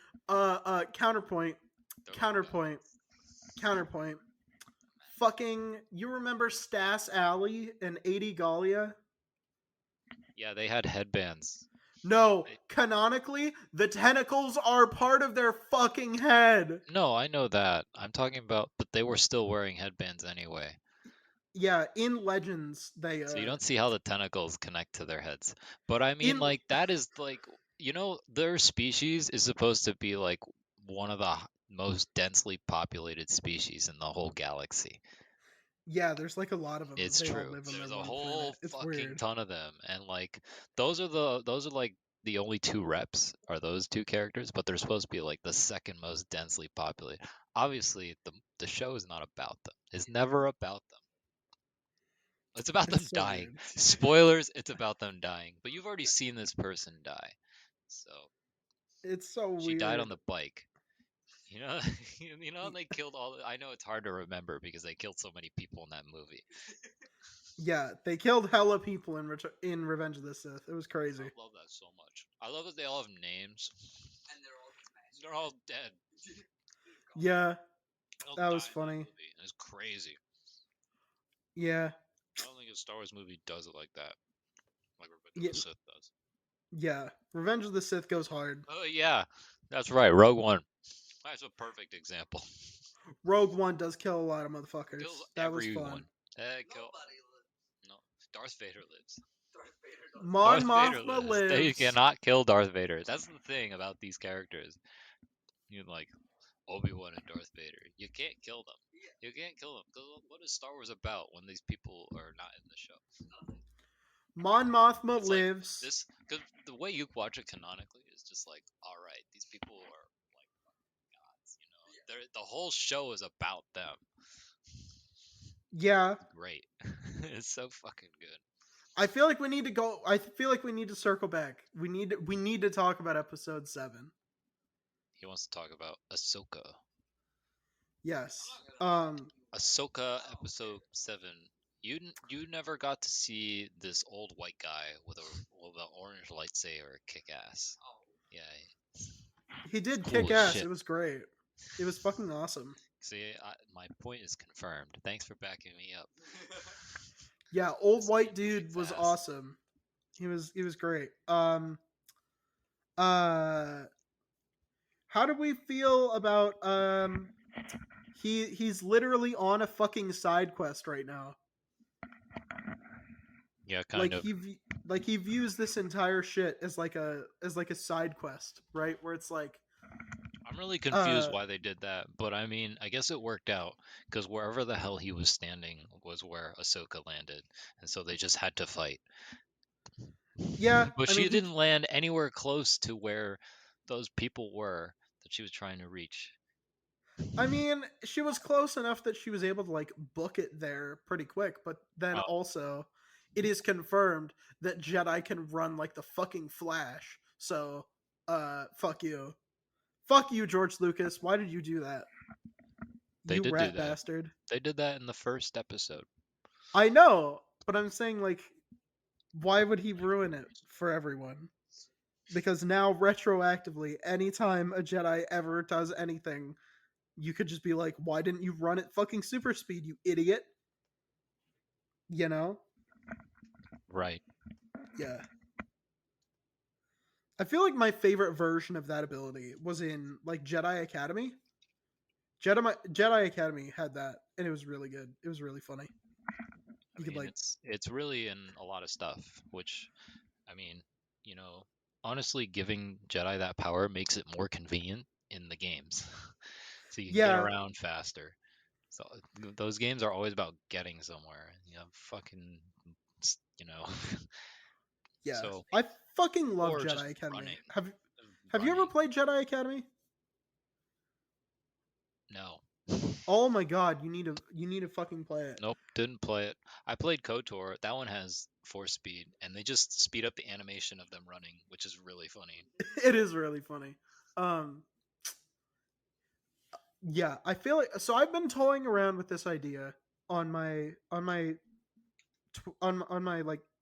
Counterpoint. They're like Counterpoint. Counterpoint. Fucking, you remember Stass Alley and 80 Gallia? yeah, they had headbands. No, They, canonically, the tentacles are part of their fucking head. no, I know that. I'm talking about, but they were still wearing headbands anyway. Yeah, in Legends, they So you don't see how the tentacles connect to their heads. But I mean, in like, that is like, their species is supposed to be like one of the most densely populated species in the whole galaxy. yeah, there's like a lot of them, and It's they all true. live on their There's a one whole planet. It's fucking weird. ton of them, and like those are like the only two reps are those two characters, but they're supposed to be like the second most densely populated. Obviously, the show is not about them. It's never about them. It's about It's them so dying. weird. Spoilers, it's about them dying. But you've already seen this person die. So It's so she died on weird. the bike. You know, they killed all. I know it's hard to remember because they killed so many people in that movie. Yeah, they killed hella people in Revenge of the Sith. It was I crazy. love that so much. I love that they all have names. They're all dead. Yeah, They all that was die in that funny. movie. And it's crazy. Yeah, I don't think a Star Wars movie does it like that, like Revenge of yeah, the Sith does. yeah. Revenge of the Sith goes hard. Oh yeah, that's right. Rogue One. That's a perfect example. Rogue One does kill a lot of Kills motherfuckers. That was everyone. fun. Kill. No, Darth Vader lives. Mon Darth Vader Mothma lives. They lives. cannot kill Darth Vader. That's the thing about these characters. You like Obi-Wan and Darth Vader. You can't kill them. You can't kill them. Because what is Star Wars about when these people are not in the show? Mon Mothma It's like lives. this, because the way you watch it canonically is just like, all right, these people are like gods. The whole show is about them. Yeah, It's great. It's so fucking good. I feel like we need to go. I feel like we need to circle back. We need to talk about episode 7. He wants to talk about Ahsoka. Yes. Ahsoka episode 7. You never got to see this old white guy with an orange lightsaber kick ass. Yeah, He it's did cool kick as ass. It shit. was great. It was fucking awesome. See, my point is confirmed. Thanks for backing me up. Yeah, old This dude white dude kicks was ass. awesome. He was great. Uh how do we feel about he's literally on a fucking side quest right now. Yeah, kind Like of. he views this entire shit as like a side quest, right? Where it's like I'm really confused uh why they did that, but I mean, I guess it worked out because wherever the hell he was standing was where Ahsoka landed, and so they just had to fight. yeah, But I mean she he didn't land anywhere close to where those people were that she was trying to reach. I mean, she was close enough that she was able to like book it there pretty quick, but then Oh, also it is confirmed that Jedi can run like the fucking Flash. So, fuck you. Fuck you, George Lucas. Why did you do that? they You did do rat that. bastard. They did that in the first episode. I know, but I'm saying like why would he ruin it for everyone? Because now retroactively, anytime a Jedi ever does anything, you could just be like, why didn't you run at fucking super speed, you idiot? You know? Right. Yeah. I feel like my favorite version of that ability was in like Jedi Academy. Jedi Academy had that, and it was really good. It was really funny. I You could mean, like, it's really in a lot of stuff, which I mean, you know, honestly, giving Jedi that power makes it more convenient in the games, so you can get yeah, around faster. So those games are always about getting somewhere. Fucking, you know. yeah. So I fucking love or just Jedi Academy. running, Have you ever running. played Jedi Academy? No. Oh my god, you need to fucking play it. Nope, didn't play it. I played KOTOR. That one has force speed, and they just speed up the animation of them running, which is really funny. It is really funny. Um, yeah, I feel like so I've been toying around with this idea on my like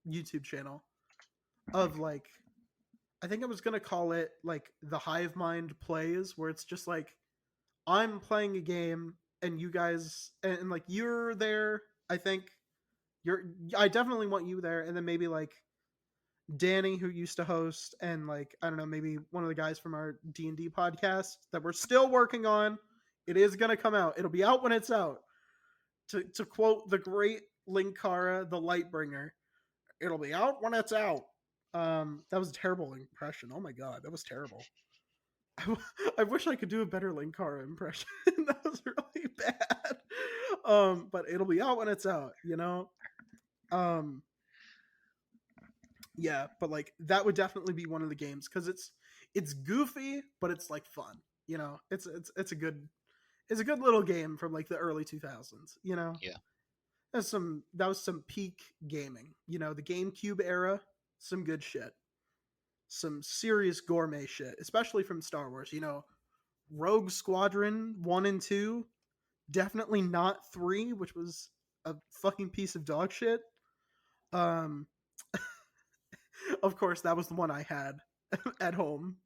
YouTube channel of like I think I was gonna call it like the hive mind plays, where it's just like I'm playing a game and you guys and like you're there. I think you're. I definitely want you there, and then maybe like Danny, who used to host, and like I don't know, maybe one of the guys from our D&D podcast that we're still working on. It is gonna come out. It'll be out when it's out. To quote the great Linkara, the Lightbringer, it'll be out when it's out. That was a terrible impression. Oh my god, that was terrible. I wish I could do a better Linkara impression. That was really bad. But it'll be out when it's out, you know? Um, yeah, but like that would definitely be one of the games because it's goofy, but it's like fun. You know, it's a good little game from like the early 2000s. You know, Yeah. that was some peak gaming. You know, the GameCube era, some good shit, some serious gourmet shit, especially from Star Wars. You know, Rogue Squadron 1 and 2, definitely not 3, which was a fucking piece of dog shit. Um, of course, that was the one I had at home.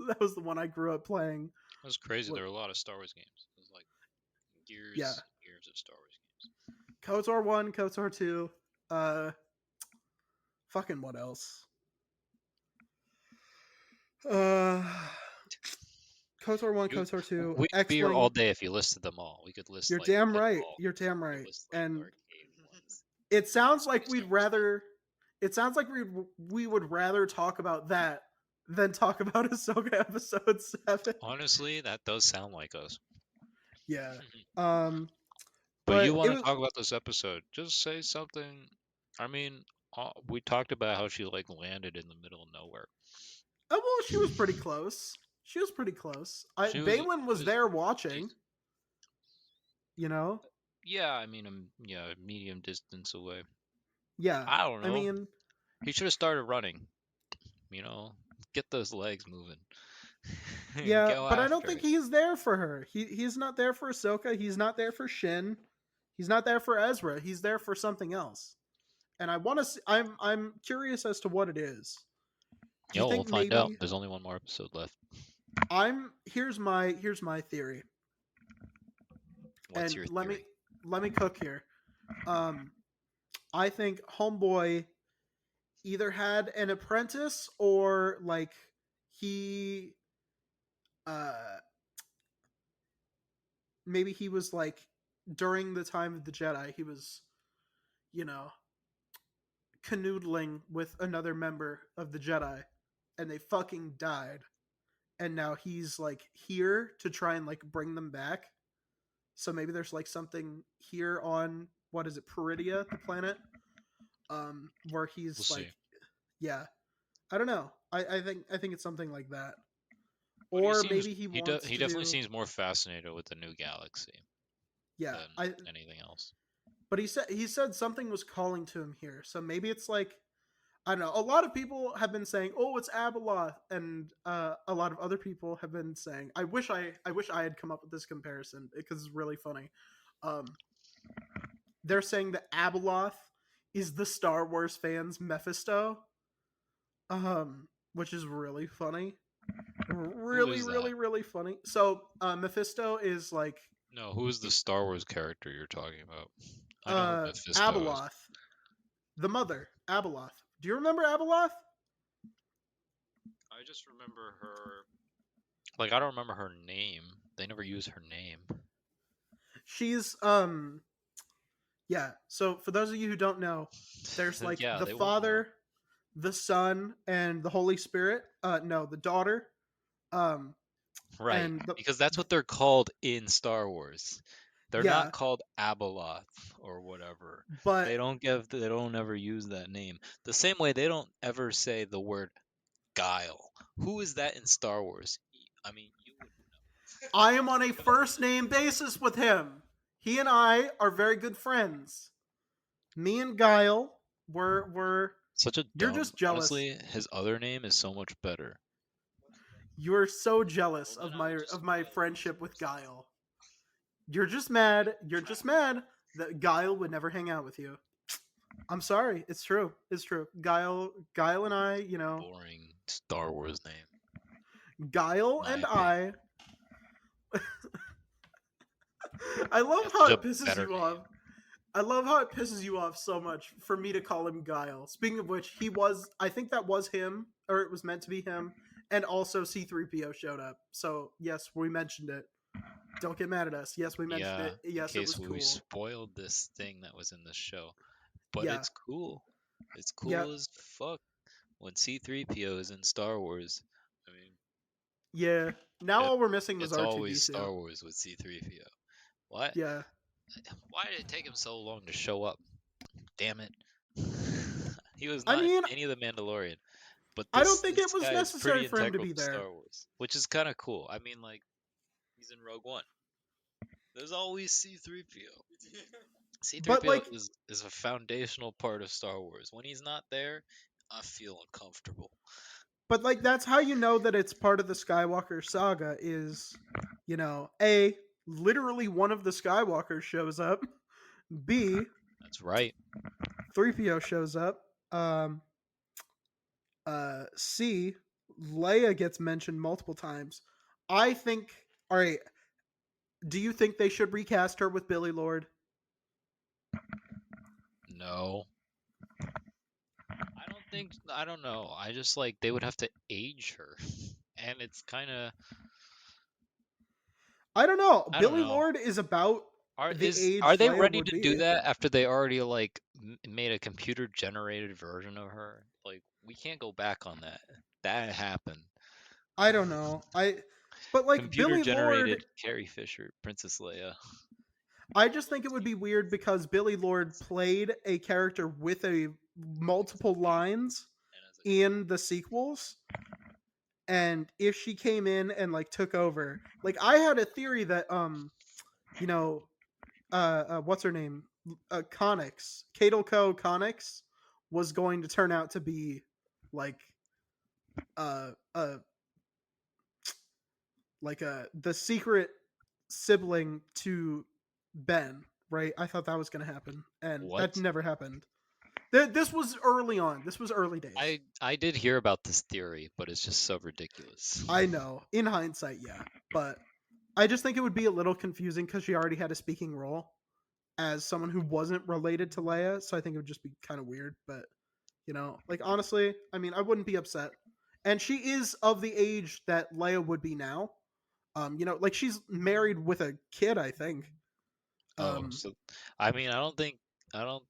That was the one I grew up playing. It was crazy. What? There were a lot of Star Wars games. It was like Yeah, years of Star Wars games. KOTOR 1, KOTOR 2. Uh, fucking what else? Uh, KOTOR 1, You, KOTOR 2, we could be X here all Wing. day if you listed them all. We could list You're like damn right. Pitfall. You're damn We could right. list like the And arcade ones. it sounds Every like Star we'd Wars game. rather. It sounds like we would rather talk about that than talk about Ahsoka episode 7. Honestly, that does sound like us. Yeah. Um. But you But it want to was. talk about this episode? Just say something. I mean, we talked about how she like landed in the middle of nowhere. Oh well, she was pretty close. She was pretty close. She was. It Balin was was there watching. decent. You know. Yeah, I mean, I'm yeah, medium distance away. Yeah. I don't I know. mean, He should have started running. You know, get those legs moving. yeah, Go but I don't after think it. he's there for her. He's not there for Ahsoka. He's not there for Shin. He's not there for Ezra. He's there for something else. And I want to. I'm curious as to what it is. Do you Yeah, we'll think find out. maybe There's only one more episode left. I'm here's my theory, What's and your let me theory? let me cook here. Um, I think Homeboy either had an apprentice or like he uh maybe he was like during the time of the Jedi he was, you know, canoodling with another member of the Jedi and they fucking died, and now he's like here to try and like bring them back. So maybe there's like something here on what is it, Peridia, the planet, where We'll he's like, see. yeah, I don't know. I think it's something like that. But he Or seems maybe he wants he to definitely do, seems more fascinated with the new galaxy yeah. than I anything else. But he said something was calling to him here. So maybe it's like I don't know. A lot of people have been saying, "Oh, it's Abeloth," and a lot of other people have been saying, "I wish I had come up with this comparison because it's really funny." Um, they're saying that Abeloth is the Star Wars fans' Mephisto, which is really funny, Who really, is that? really, really funny. So Mephisto is like No, who is the Star Wars character you're talking about? I know who Mephisto is. Abeloth, the mother, Abeloth. Do you remember Abeloth? I just remember her. Like I don't remember her name. They never use her name. She's yeah. So for those of you who don't know, there's like Yeah, the they won't know. Father, the Son, and the Holy Spirit. No, the daughter. Um, Right, and the because that's what they're called in Star Wars. They're not yeah, called Abeloth or whatever. but They don't ever use that name. The same way they don't ever say the word Guile. Who is that in Star Wars? I mean, you wouldn't know. I am on a Come on. first name basis with him. He and I are very good friends. Me and Guile were Such a you're dumb. just jealous. Honestly, his other name is so much better. You're so jealous Well, then I would just of my spoil his friendship with first name. Guile. You're just mad. You're just mad that Guile would never hang out with you. I'm sorry. It's true. It's true. Guile and I, Boring Star Wars name, Guile in my and opinion. I love He has how such it a pisses better you off. name. I love how it pisses you off so much for me to call him Guile. Speaking of which, I think that was him, or it was meant to be him, and also C3PO showed up. So, yes, we mentioned it. Don't get mad at us. Yes, we mentioned Yeah, it. in Yes, it case was we cool. spoiled this thing that was in the show. But Yeah, it's cool. It's yeah, cool as fuck when C3PO is in Star Wars. I mean, yeah. Now it, all we're missing was it's always R2D2. Star Wars with C3PO. Why? Yeah. Why did it take him so long to show up? Damn it. He was I not in mean, any of the Mandalorian. But I don't this think it this was guy is necessary pretty for him to integral be to there. Star Wars, which is kind of cool. I mean, like he's in Rogue One. There's always C3PO. But C3PO like is a foundational part of Star Wars. When he's not there, I feel uncomfortable. that's how you know that it's part of the Skywalker saga is, A, literally one of the Skywalkers shows up. B, That's right. 3PO shows up. C, Leia gets mentioned multiple times. I think. All right. Do you think they should recast her with Billy Lord? No. I don't know. I just like they would have to age her. And it's kind of I don't know. I don't Billy know. Lord is about the Are age they Leia ready would to do be. that after they already like made a computer generated version of her? Like we can't go back on that. That happened. I don't know. But like Computer Billy Lord, generated Carrie Fisher, Princess Leia. I just think it would be weird because Billy Lord played a character with a multiple lines And as a in the sequels, and if she came in and like took over, like I had a theory that you know what's her name, Connix, Katel Connix was going to turn out to be like uh uh the secret sibling to Ben, right? I thought that was going to happen, and that what? never happened. This was early on. This was early days. I did hear about this theory, but it's just so ridiculous. I know. In hindsight, yeah, but I just think it would be a little confusing because she already had a speaking role as someone who wasn't related to Leia, so I think it would just be kind of weird. But like honestly, I mean, I wouldn't be upset. And she is of the age that Leia would be now. Like she's married with a kid, I think. Oh, Um, so I don't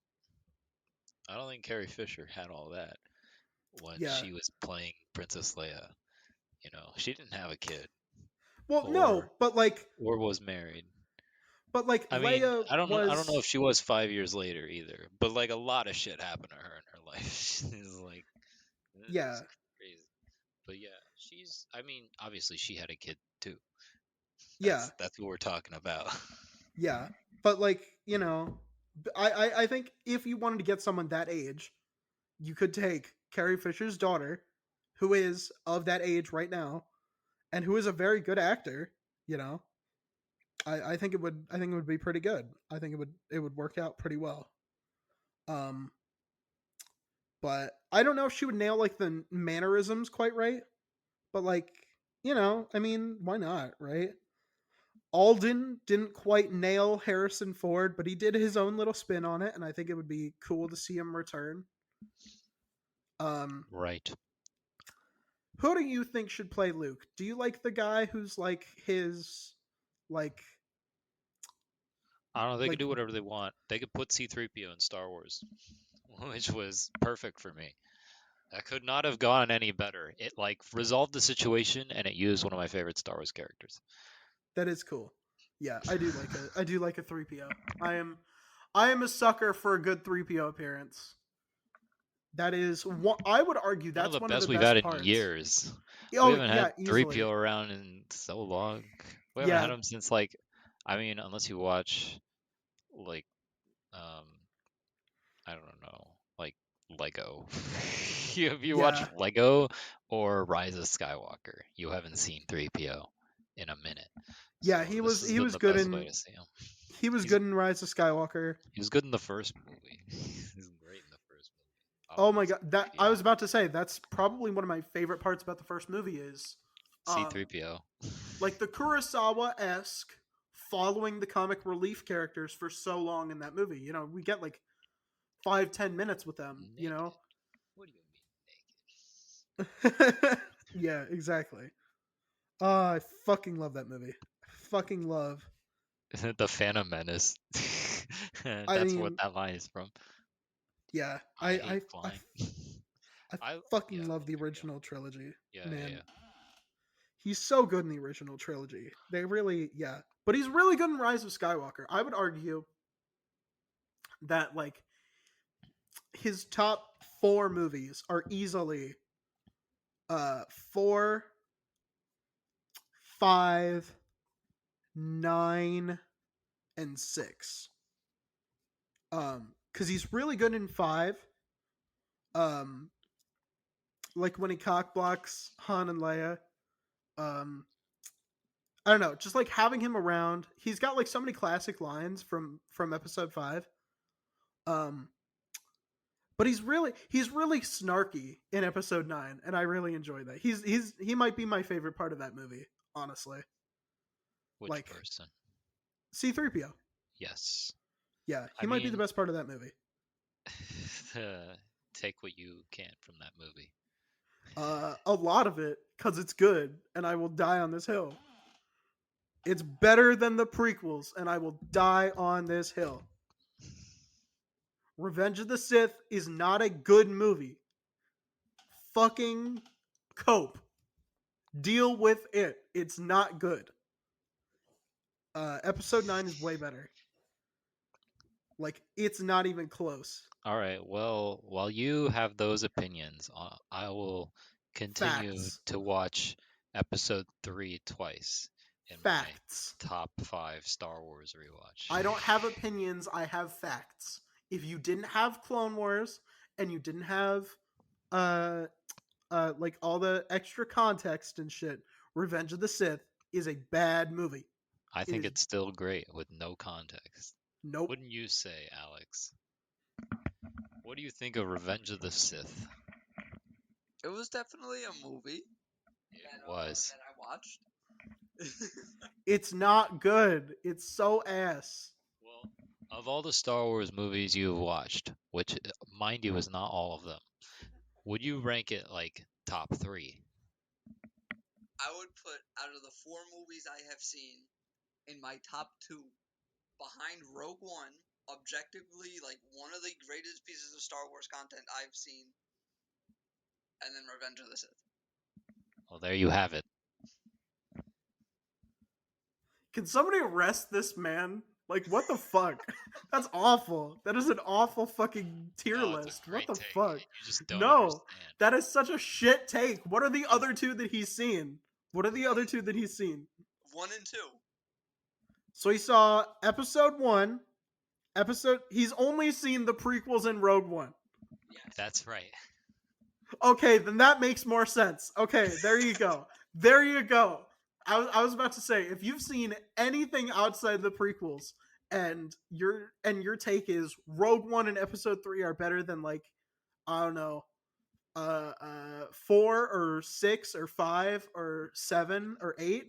I don't think Carrie Fisher had all that when yeah. she was playing Princess Leia. She didn't have a kid Well, or no, but was married. I mean, Leia I don't know was if she was 5 years later either, but like a lot of shit happened to her in her life. She's like, yeah, it's crazy. But yeah, I mean, obviously she had a kid too. yeah, That's what we're talking about. yeah. But I think if you wanted to get someone that age, you could take Carrie Fisher's daughter, who is of that age right now, and who is a very good actor. You know, I think it would be pretty good. I think it would work out pretty well. Um, but I don't know if she would nail like the mannerisms quite right. But I mean, why not, right? Alden didn't quite nail Harrison Ford, but he did his own little spin on it, and I think it would be cool to see him return. Um, Right. who do you think should play Luke? Do you like the guy who's like his, like, I don't know. They could like do whatever they want. They could put C3PO in Star Wars, which was perfect for me. That could not have gone any better. It like resolved the situation and it used one of my favorite Star Wars characters. that is cool? Yeah, I do like a 3PO. I am a sucker for a good 3PO appearance. That is one. I would argue One of that's the one of the best we've had best in parts. years. We Oh haven't yeah, had easily. 3PO around in so long. We haven't had Yeah, him since like, I mean, unless you watch. like um I don't know, like Lego. If you watch Yeah, Lego or Rise of Skywalker, you haven't seen 3PO in a minute. yeah. So this has He been was the good best way in to see him. he was He's good in Rise of Skywalker. he was good in the first movie. He's great in the first movie. I Oh my love god, that I C3PO. was about to say that's probably one of my favorite parts about the first movie is, um, C3PO. like the Kurosawa esque following the comic relief characters for so long in that movie. You know, we get like 5-10 minutes with them. You Naked. know, What do you mean yeah, exactly. I fucking love that movie. Fucking love. naked? The Phantom Menace. I That's what mean, that line is from. yeah, I hate flying. I I fucking Yeah, I love love the 3PO. original trilogy, Yeah, yeah, man. yeah. He's so good in the original trilogy. They really, yeah, but he's really good in Rise of Skywalker. I would argue that like his top four movies are easily 4, 5, 9, and 6. Because he's really good in 5. Um, like when he cock blocks Han and Leia. Um, I don't know, just like having him around. He's got like so many classic lines from Episode 5. Um, but he's really snarky in Episode 9, and I really enjoy that. He might be my favorite part of that movie, honestly. Which Like person? C3PO. Yes. Yeah, I he might be the mean, best part of that movie. take what you can from that movie. A lot of it cuz it's good and I will die on this hill. It's better than the prequels and I will die on this hill. Revenge of the Sith is not a good movie. Fucking cope. Deal with it. It's not good. Episode 9 is way better. Like, it's not even close. All right. Well, while you have those opinions, I will continue Facts. to watch episode 3 twice in my Facts. top 5 Star Wars rewatch. I don't have opinions, I have facts. If you didn't have Clone Wars and you didn't have uh like all the extra context and shit, Revenge of the Sith is a bad movie. I It think is it's still great with no context. nope. Wouldn't you say, Alex? What do you think of Revenge of the Sith? It was definitely a movie It was. that I watched. It's not good. It's so ass. Well, of all the Star Wars movies you've watched, which, mind you, is not all of them, would you rank it like top 3? I would put out of the 4 movies I have seen in my top 2, behind Rogue One, objectively like one of the greatest pieces of Star Wars content I've seen, and then Revenge of the Sith. Well, there you have it. Can somebody arrest this man? Like, what the fuck? That's awful. That is an awful fucking tier No, it's a list. What great the take. fuck? You just don't No, understand. that is such a shit take. What are the other two that he's seen? What are the other two that he's seen? 1 and 2. So he saw episode 1. He's only seen the prequels and Rogue One. Yes. That's right. Okay, then that makes more sense. Okay, there you go. There you go. I was about to say, if you've seen anything outside the prequels and your take is Rogue One and Episode 3 are better than like, I don't know, 4 or 6 or 5 or 7 or 8.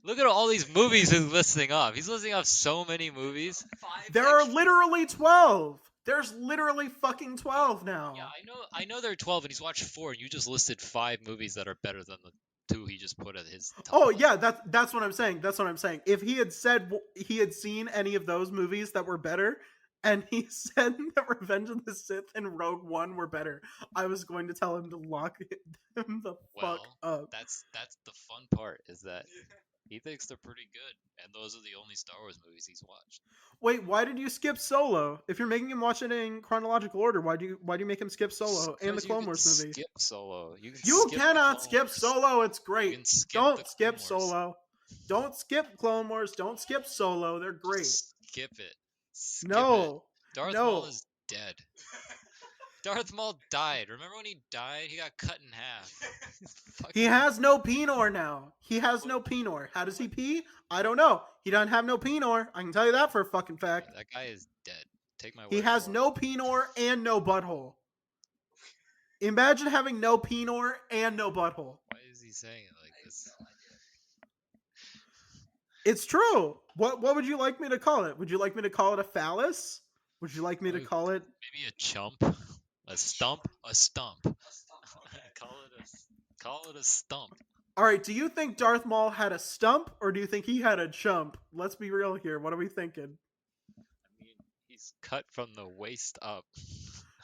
Look at all these movies he's listing off. He's listing off so many movies. 5 There are extra. literally 12. There's literally fucking 12 now. Yeah, I know there are 12 and he's watched 4 and you just listed 5 movies that are better than the 2 he just put at his top Oh list. yeah, that's what I'm saying. That's what I'm saying. If he had said he had seen any of those movies that were better, and he said that Revenge of the Sith and Rogue One were better, I was going to tell him to lock him the fuck Well, up. that's the fun part is that he thinks they're pretty good, and those are the only Star Wars movies he's watched. Wait, why did you skip Solo? If you're making him watch it in chronological order, why do you make him skip Solo and the 'Cause you Clone can Wars movie? skip Solo. You can You skip the cannot Clone skip Wars. Solo. It's You great. can skip the Don't Clone skip Wars. Solo. Don't skip Clone Wars. Don't skip Solo. They're great. Just skip it. Skip it. No, Darth Maul no. is dead. Darth Maul died. Remember when he died? He got cut in half. He's He fucking. has no Pinor now. He has no Pinor. How does he pee? I don't know. He doesn't have no Pinor. I can tell you that for a fucking fact. That guy is dead. Take my He word has for it. no Pinor and no butthole. Imagine having no Pinor and no butthole. Why is he saying it like this? It's true. What would you like me to call it? Would you like me to call it a phallus? Would you like me to call it? Maybe a chump, a stump, a stump. Call it a stump. All right, do you think Darth Maul had a stump or do you think he had a chump? Let's be real here. What are we thinking? I mean, he's cut from the waist up.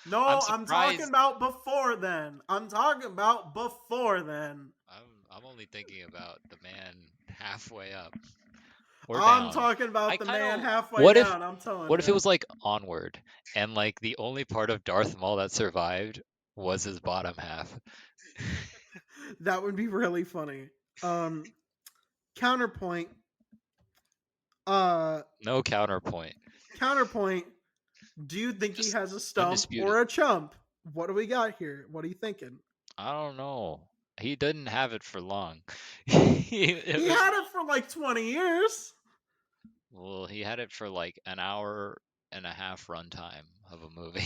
No, I'm surprised- talking about before then. I'm talking about before then. I'm only thinking about the man halfway up. Or I'm down. talking about I the kinda- man halfway what if- down. I'm telling What you. if it was like onward, and like the only part of Darth Maul that survived was his bottom half? That would be really funny. Counterpoint. No counterpoint. Counterpoint. Do you think he Just has a stump undisputed. or a chump? What do we got here? What are you thinking? I don't know. He didn't have it for long. He had it for like 20 years. Well, he had it for like an hour and a half runtime of a movie.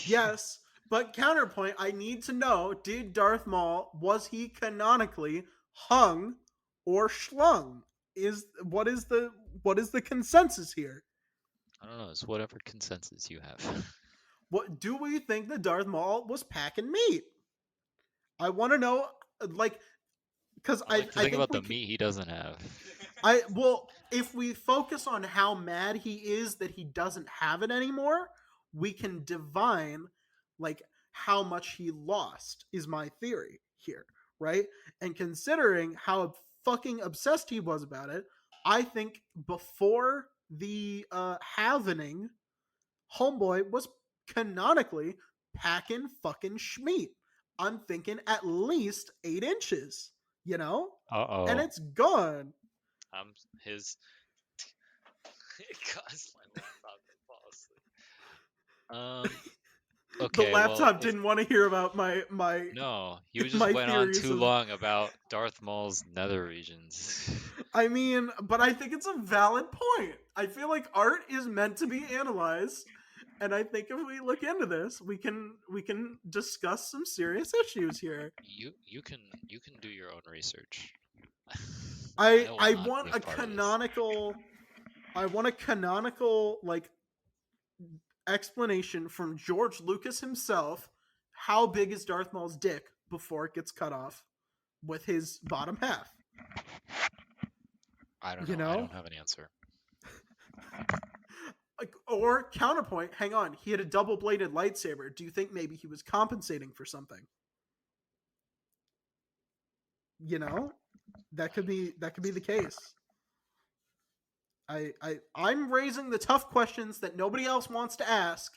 Yes, but counterpoint, I need to know, did Darth Maul, was he canonically hung or schlung? What is the consensus here? I don't know. It's whatever consensus you have. What do we think that Darth Maul was packing meat? I want to know, like, because I like to I think think about we the meat he doesn't have. well, if we focus on how mad he is that he doesn't have it anymore, we can divine like how much he lost is my theory here, right? And considering how fucking obsessed he was about it, I think before the halvening, homeboy was canonically packing fucking schmeat. I'm thinking at least 8 inches, you know? Uh-oh. And it's gone. His it caused my laptop to fall asleep. Okay, The laptop well, didn't want to hear about my no, you just my went on theories too of- long about Darth Maul's nether regions. I mean, but I think it's a valid point. I feel like art is meant to be analyzed, and I think if we look into this, we can discuss some serious issues here. You can do your own research. I will I not want be a part of this. canonical like explanation from George Lucas himself. How big is Darth Maul's dick before it gets cut off with his bottom half? I don't know. You I know? don't have an answer. Like, or counterpoint, hang on, he had a double-bladed lightsaber. Do you think maybe he was compensating for something? You know, that could be the case. I'm raising the tough questions that nobody else wants to ask,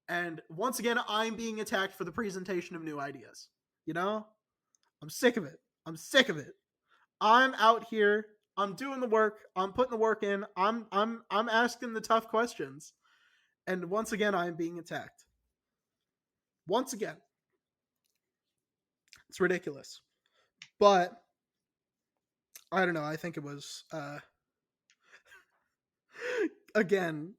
and once again, I'm being attacked for the presentation of new ideas. You know, I'm sick of it. I'm out here. I'm doing the work. I'm putting the work in. I'm asking the tough questions, and once again, I'm being attacked. Once again, it's ridiculous. But I don't know. I think it was again.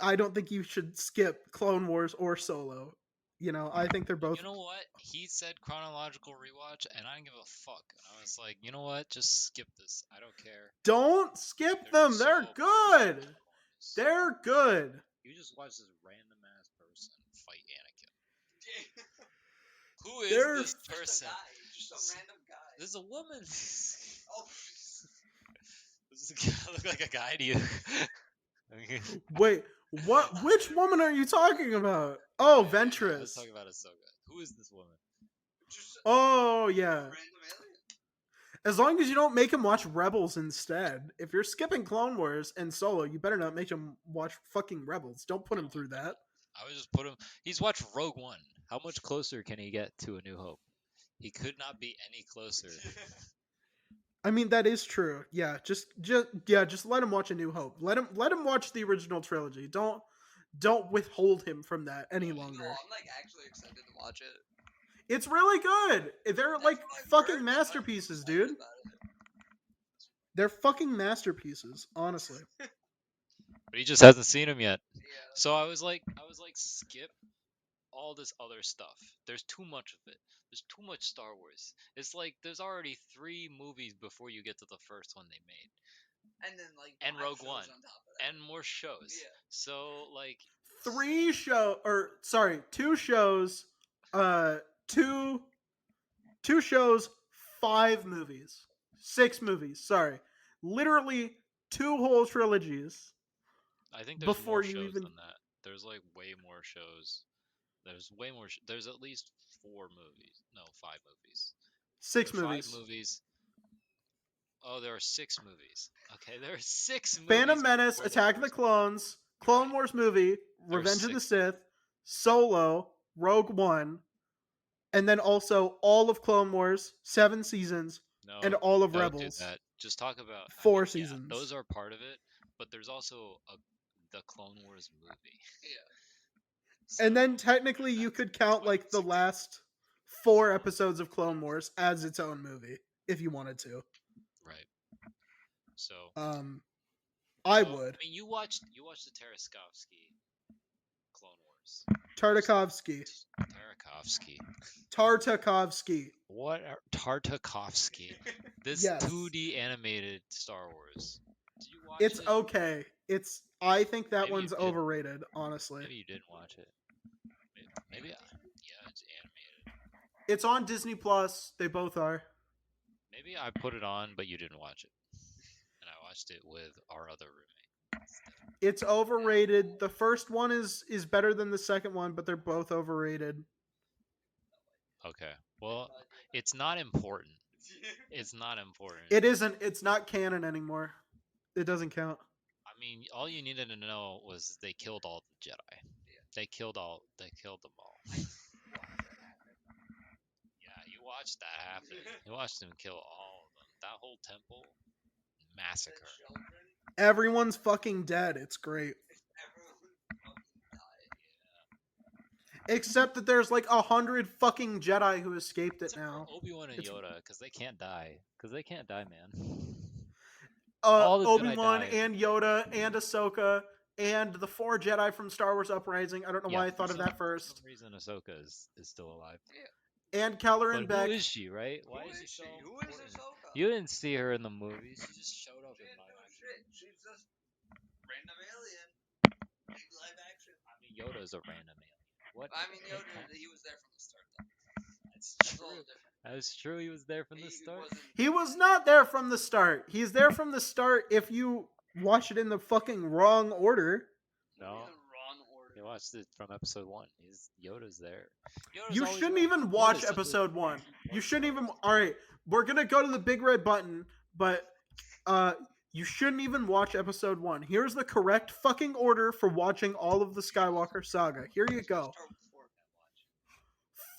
I don't think you should skip Clone Wars or Solo. You know, I think they're both. You know what? He said chronological rewatch, and I didn't give a fuck. And I was like, you know what? Just skip this. I don't care. Don't skip them. They're so good. close. They're good. You just watch this random ass person fight Anakin. Who is They're- this Just a person? guy, just a random guy. This is a woman. Oh, Does this guy look like a guy to you? Wait, what? Which woman are you talking about? Oh, I was Ventress. talking about Ahsoka. Who is this woman? just a Oh yeah. random alien. As long as you don't make him watch Rebels instead. If you're skipping Clone Wars and Solo, you better not make him watch fucking Rebels. Don't put him through that. I would just put him. He's watched Rogue One. How much closer can he get to A New Hope? He could not be any closer. I mean, that is true. Yeah, just let him watch A New Hope. Let him watch the original trilogy. Don't withhold him from that any No, longer. I'm like actually excited to watch it. It's really good. They're That's like what I've fucking heard. That's why I'm masterpieces, excited dude. about it. They're fucking masterpieces, honestly. But he just hasn't seen him yet. Yeah. So I was like, skip all this other stuff. There's too much of it. There's too much Star Wars. It's like there's already 3 movies before you get to the first one they made, And then like and 5 Rogue shows One, on top of that. and more shows. Yeah. So like, Two shows, uh, two two shows, 5 movies, 6 movies. Sorry, literally 2 whole trilogies I think there's more before you shows even than that. There's like way more shows. There's way more. There's at least 4 movies. No, 5 movies. There six are five movies. movies. Oh, there are 6 movies. Okay, there are six Phantom movies Menace, before the Attack of the first. Clones, You're Clone right. Wars movie, There are Revenge of the 6. Sith, Solo, Rogue One, and then also all of Clone Wars, 7 seasons, and No, all of don't do Rebels, that. Just talk about. I mean, four yeah, seasons. those are part of it, but there's also the Clone Wars movie. Yeah. So And then technically you that's could count why like it's the 6. last 4 episodes of Clone Wars as its own movie if you wanted to. Right. So Um, I so would. I mean, you watched the Taraskovsky Clone Wars. Tartakovsky. Tarakovsky. Tartakovsky. What Tartakovsky? This Yes. 2D animated Star Wars. Did you watch It's it? okay. I think that Maybe you one's didn't. overrated, honestly. Maybe you didn't watch it. Maybe yeah, it's animated. It's on Disney Plus. They both are. Maybe I put it on, but you didn't watch it, and I watched it with our other roommate instead. It's overrated. The first one is better than the second one, but they're both overrated. Okay. Well, it's not important. It's not important. It isn't. It's not canon anymore. It doesn't count. I mean, all you needed to know was they killed all the Jedi. They killed all. They killed them all. Yeah, you watched that happen. You watched them kill all of them. That whole temple massacre. Everyone's fucking dead. It's great. Everyone fucking died. Except that there's like 100 fucking Jedi who escaped it Except for now. Obi-Wan and It's Yoda, because they can't die. Because they can't die, man. All the Jedi Obi-Wan died. and Yoda and Ahsoka and the 4 Jedi from Star Wars Uprising. I don't know Yeah, why I thought of that for some first. reason Ahsoka is still alive. And Keller But and who Beck. is she, right? Why Who is she is so she? Who is important? Ahsoka? You didn't see her in the movies. She just showed up She in didn't live do action. shit. She's just random alien. Big live action. I mean, Yoda's a random alien. What? I mean, Yoda, he was there from the start, though. That's That's a true. little different. That's true. He was there from the He start. wasn't. He was not there from the start. He's there from the start if you watch it in the fucking wrong order. No, In the wrong order. you watched it from episode 1. Yoda's there. Yoda's You always shouldn't around. even watch Yoda's such a episode 1. You important shouldn't Star even. Wars All right, we're going to go to the big red button, but you shouldn't even watch episode 1. Here's the correct fucking order for watching all of the Skywalker saga. Here you go. Start with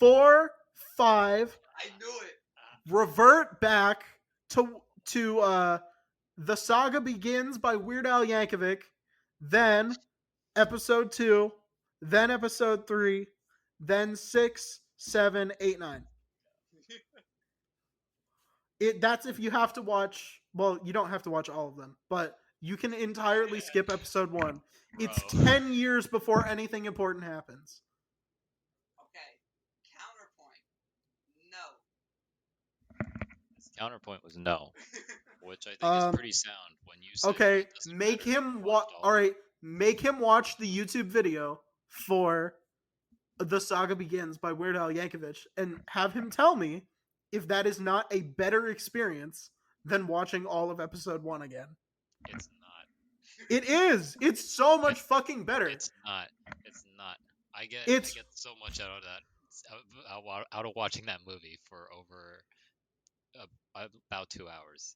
4. 4, 5, I knew it. revert back to The Saga Begins by Weird Al Yankovic, then episode 2, then episode 3, then 6, 7, 8, 9. That's if you have to watch. Well, you don't have to watch all of them, but you can entirely skip episode 1. Bro. It's 10 years before anything important happens. Okay. Counterpoint. No. His counterpoint was no, which I think is pretty sound when you said Okay, it doesn't make matter if him you watch. watched All right, make him watch the YouTube video for The Saga Begins by Weird Al Yankovic, and have him tell me if that is not a better experience than watching all of episode 1 again. It's not. It is. It's so much fucking better. It's not. It's not. I get It's so much out of that, out of watching that movie for over about 2 hours.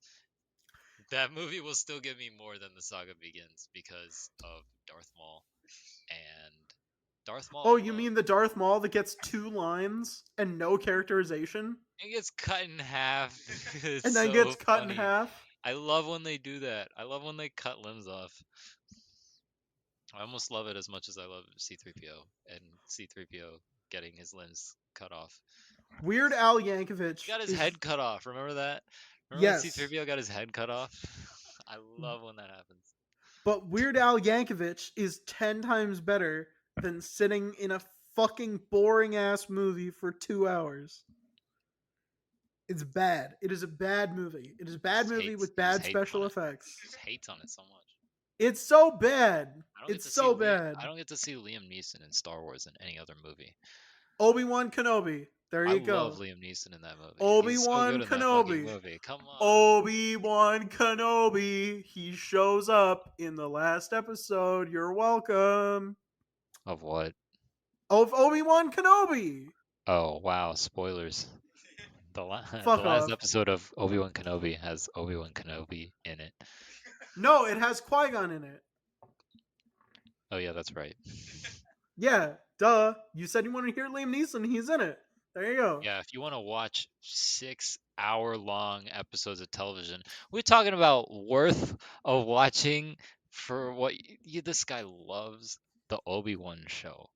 That movie will still give me more than The Saga Begins because of Darth Maul and Darth Maul. Oh, you mean the Darth Maul that gets 2 lines and no characterization He gets cut in half. It's and then so gets cut in funny. half? I love when they do that. I love when they cut limbs off. I almost love it as much as I love C3PO and C3PO getting his limbs cut off. Weird Al He Yankovic got his is head cut off. Remember that? Remember when yes, C3PO got his head cut off? I love when that happens. but Weird Al Yankovic is 10 times better than sitting in a fucking boring ass movie for 2 hours. It's bad. It is a bad movie. It is a bad movie with He just bad hates on special it. effects. He just hates on it so much. It's so bad. I don't get It's to see so bad. I don't get to see Liam Neeson in Star Wars in any other movie. Obi-Wan Kenobi. There I you love go. Liam Neeson in that movie. He's so Obi-Wan good in that fucking Kenobi. movie. Come on. Obi-Wan Kenobi. He shows up in the last episode. You're welcome. Of what? Of Obi-Wan Kenobi. Oh wow! Spoilers. The Fuck last off. episode of Obi-Wan Kenobi has Obi-Wan Kenobi in it. No, it has Qui-Gon in it. Oh yeah, that's right. Yeah, duh. You said you want to hear Liam Neeson. He's in it. There you go. Yeah, if you want to watch 6-hour-long episodes of television, we're talking about worth of watching for what this guy loves the Obi-Wan show.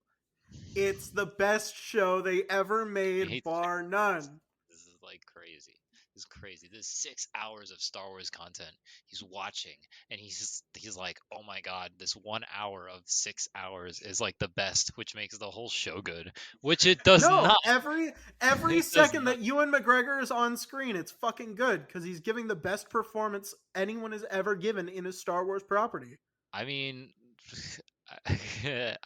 It's the best show they ever He made, hates bar none. This is like crazy. This is crazy. This is 6 hours of Star Wars content he's watching, and he's like, oh my god, this 1 hour of 6 hours is like the best, which makes the whole show good. Which it does No, not. every It does second not. that Ewan McGregor is on screen, it's fucking good because he's giving the best performance anyone has ever given in a Star Wars property. I mean,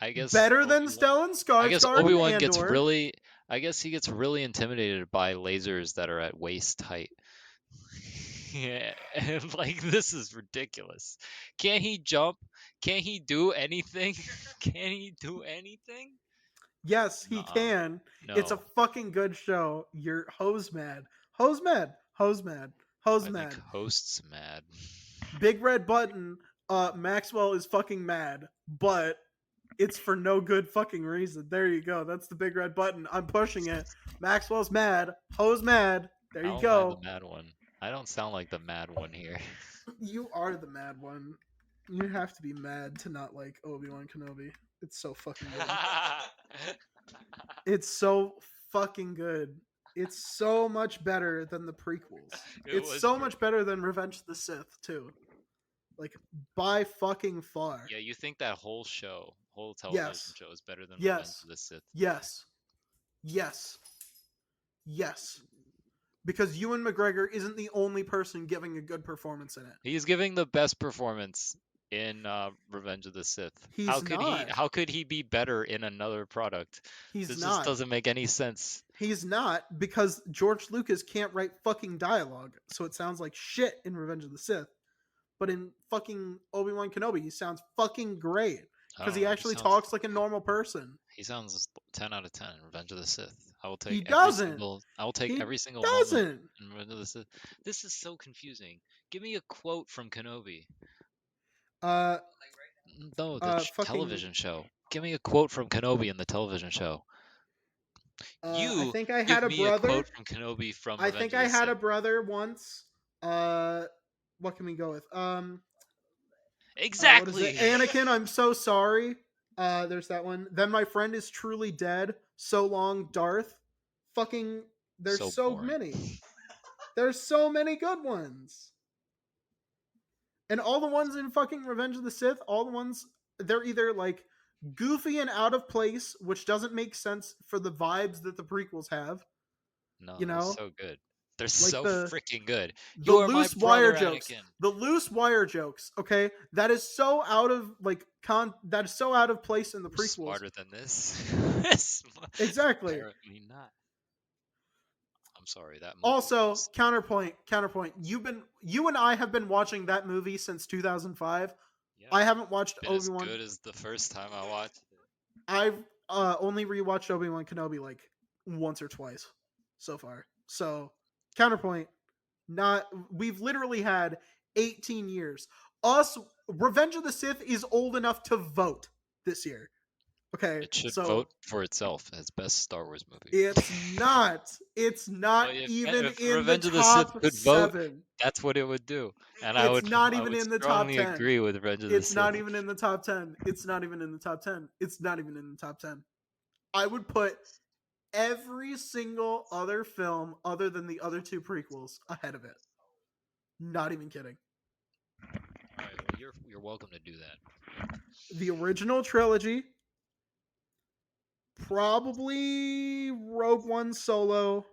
I guess Better than Obi-Wan, Stellan I guess Skarsgård and Obi-Wan gets Andor. I guess he gets really intimidated by lasers that are at waist height. Yeah, and like this is ridiculous. Can't he jump? Can't he do anything? Can he do anything? Yes, he Nuh-uh. can. It's a No. fucking good show. You're hose mad. Hose mad. Hose mad. Hose I think mad. host's mad. Big red button. Maxwell is fucking mad, but it's for no good fucking reason. There you go. That's the big red button. I'm pushing it. Maxwell's mad. Hose mad. There I you don't go. mind the mad one. I don't sound like the mad one here. You are the mad one. You have to be mad to not like Obi-Wan Kenobi. It's so fucking good. It's so fucking good. It's so much better than the prequels. It's so much better than Revenge of the Sith too. Like by fucking far. Yeah, you think that whole television Yes. show is better than Revenge Yes. of the Sith? Yes. Yes. Yes. Because Ewan McGregor isn't the only person giving a good performance in it. He's giving the best performance in Revenge of the Sith. He's How could not. How could he be better in another product? He's This not. just doesn't make any sense. He's not because George Lucas can't write fucking dialogue, so it sounds like shit in Revenge of the Sith. But in fucking Obi-Wan Kenobi, he sounds fucking great because he actually talks like a normal person. He sounds 10 out of 10 in Revenge of the Sith. I will take He doesn't. I will take He every single doesn't. moment in Revenge of the Sith. This is so confusing. Give me a quote from Kenobi. Uh, No, the television show. Give me a quote from Kenobi in the television show. I think I give had a me brother. a quote from Kenobi from I Revenge think of the I had a Sith. brother once. What can we go with? Exactly. What is it? Anakin, I'm so sorry. There's that one. Then my friend is truly dead. So long, Darth. Fucking, there's so boring. many. There's so many good ones. And all the ones in fucking Revenge of the Sith, all the ones, they're either like goofy and out of place, which doesn't make sense for the vibes that the prequels have. No, you know, they're so good. They're like so freaking good. The You are my loose brother, wire jokes. Anakin. The loose wire jokes. Okay, that is so out of that is so out of place in the You're prequels. smarter than this. Exactly. Apparently not. I'm sorry. That movie Also, was... counterpoint. You and I have been watching that movie since 2005. Yeah, I haven't watched been Obi-Wan. as good as the first time I watched it. I've only rewatched Obi-Wan Kenobi like once or twice so far. So, counterpoint. We've literally had 18 years. Revenge of the Sith is old enough to vote this year. Okay, It should so vote for itself as best Star Wars movie. it's not. It's not But even if in the Revenge of the Sith top could vote, 7. that's what it would do. And It's not I even would in the top strongly 10. agree with Revenge of the It's not Sith. even in the top 10. It's not even in the top 10. It's not even in the top 10. I would put every single other film other than the other 2 prequels ahead of it. Not even kidding. All right, well you're welcome to do that. The original trilogy, probably Rogue One Solo,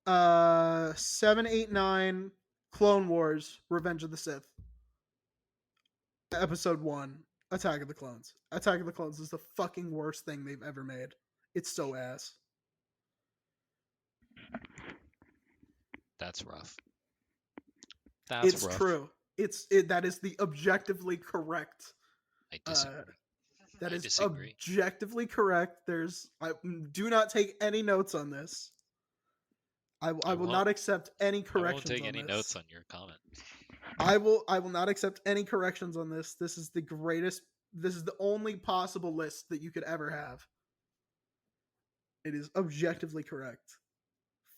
7, 8, 9, Clone Wars, Revenge of the Sith, Episode 1, Attack of the Clones. Attack of the Clones is the fucking worst thing they've ever made. It's so ass. That's rough. That's It's rough. true. That is the objectively correct. I disagree. That I is disagree. objectively correct. I do not take any notes on this. I will not accept any I corrections won't take on any this. notes on your comment. I will not accept any corrections on this. This is the greatest. This is the only possible list that you could ever have. It is objectively correct.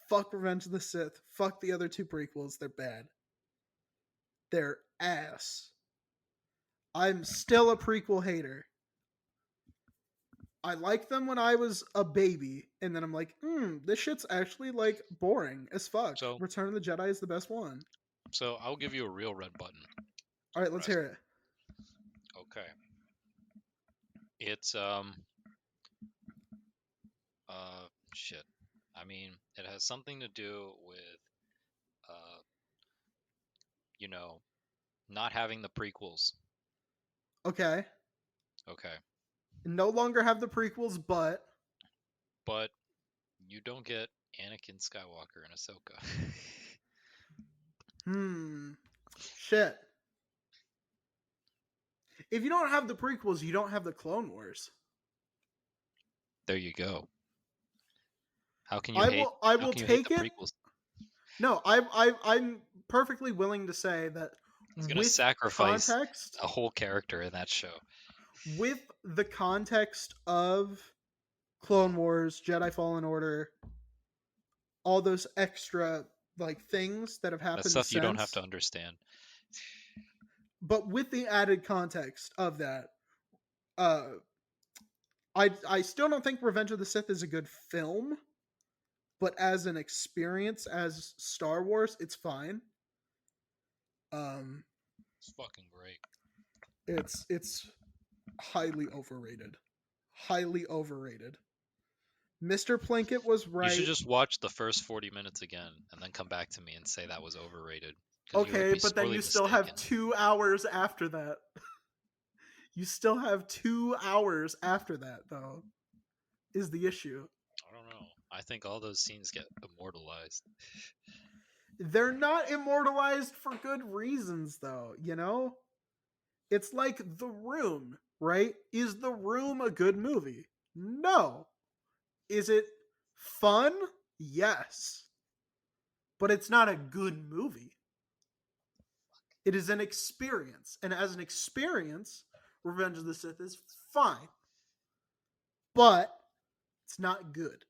Fuck Revenge of the Sith. Fuck the other 2 prequels. They're bad. They're ass. I'm still a prequel hater. I liked them when I was a baby, and then I'm like, this shit's actually like boring as fuck. So- Return of the Jedi is the best one. So I'll give you a real red button. All right, let's hear it. Okay. It's shit. I mean, it has something to do with uh you know, not having the prequels. Okay. Okay. No longer have the prequels, but But you don't get Anakin Skywalker and Ahsoka. shit. If you don't have the prequels, you don't have the Clone Wars. There you go. How can you I hate? will how can you take hate the it. prequels? No, I'm perfectly willing to say that He's gonna with sacrifice context, a whole character in that show. with the context of Clone Wars, Jedi Fallen Order, all those extra like things that have happened That's stuff since, you don't have to understand. but with the added context of that, uh, I still don't think Revenge of the Sith is a good film, but as an experience as Star Wars, it's fine. It's fucking great. It's highly overrated. Highly overrated. Mr. Plinkett was right. You should just watch the first 40 minutes again and then come back to me and say that was overrated. 'Cause you would Okay, be but then sorely you still have mistaken. 2 hours after that. You still have 2 hours after that, though, is the issue. I don't know. I think all those scenes get immortalized. They're not immortalized for good reasons, though, you know? It's like The Room, right? Is The Room a good movie? No. Is it fun? Yes. But it's not a good movie. It is an experience. And as an experience, Revenge of the Sith is fine. But it's not good.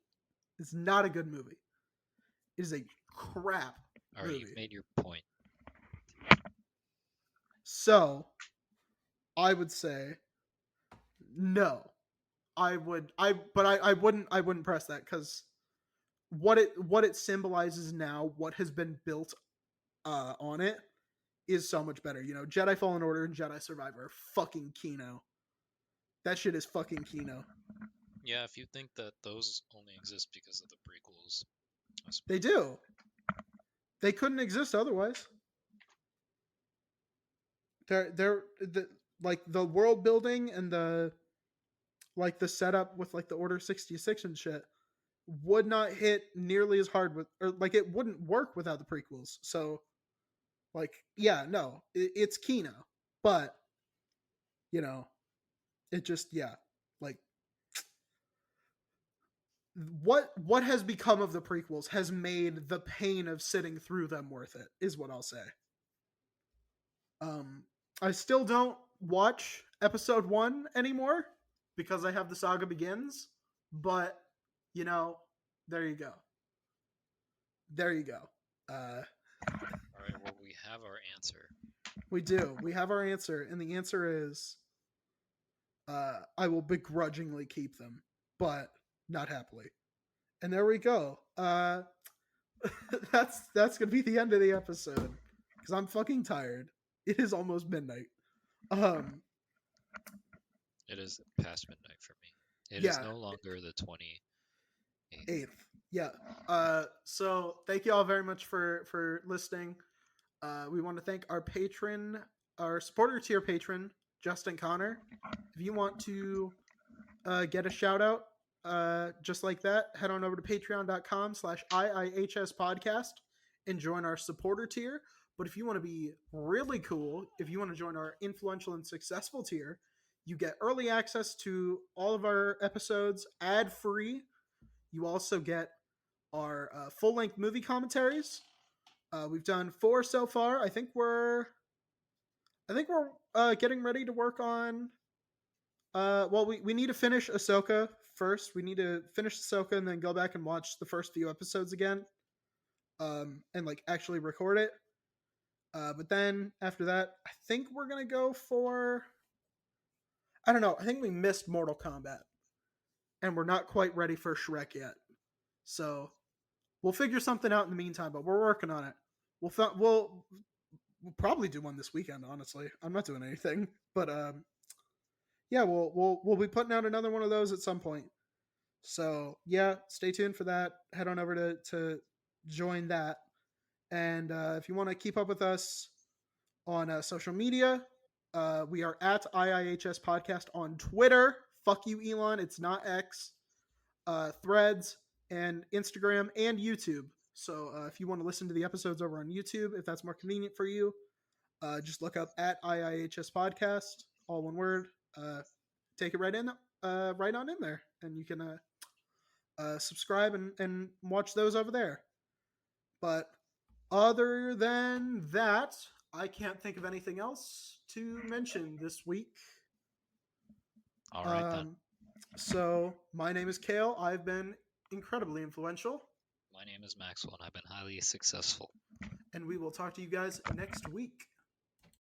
It's not a good movie. It is a crap All right, movie. you've made your point. So, I would say no. I wouldn't press that because what it symbolizes now, what has been built on it, is so much better. You know, Jedi Fallen Order and Jedi Survivor are fucking Kino. That shit is fucking Kino. Yeah, if you think that those only exist because of the prequels, They do. They couldn't exist otherwise. They're like the world building and the setup with like the Order 66 and shit would not hit nearly as hard with, or like it wouldn't work without the prequels. So like, yeah, no, it's Kino, but you know, it just, yeah, like what has become of the prequels has made the pain of sitting through them worth it, is what I'll say. I still don't watch episode 1 anymore because I have the Saga Begins, but you know, there you go. There you go. All right. Well, we have our answer. We do. We have our answer, and the answer is I will begrudgingly keep them, but not happily. And there we go. That's gonna be the end of the episode because I'm fucking tired. It is almost midnight. Um, It is past midnight for me. It is yeah, no longer the 28th. 8th. Yeah. So thank you all very much for listening. We want to thank our patron, our supporter tier patron, Justin Connor. If you want to get a shout out just like that, head on over to patreon.com/IIHS podcast and join our supporter tier. But if you want to be really cool, if you want to join our influential and successful tier, you get early access to all of our episodes ad free. You also get our full length movie commentaries. We've done 4 so far. I think we're getting ready to work on. Well, we need to finish Ahsoka first. We need to finish Ahsoka and then go back and watch the first few episodes again, and like actually record it. But then after that, I think we're gonna go for. I don't know. I think we missed Mortal Kombat, and we're not quite ready for Shrek yet. So we'll figure something out in the meantime. But we're working on it. We'll probably do one this weekend. Honestly, I'm not doing anything, but yeah, we'll be putting out another one of those at some point. So yeah, stay tuned for that. Head on over to join that, and if you want to keep up with us on social media, we are at IIHS Podcast on Twitter. Fuck you, Elon. It's not X. Threads and Instagram and YouTube. So if you want to listen to the episodes over on YouTube, if that's more convenient for you, just look up at IIHS Podcast, all one word. Take it right in, right on in there, and you can subscribe and watch those over there. But other than that, I can't think of anything else to mention this week. All right then. So my name is Kael. I've been incredibly influential. My name is Maxwell, and I've been highly successful. And we will talk to you guys next week.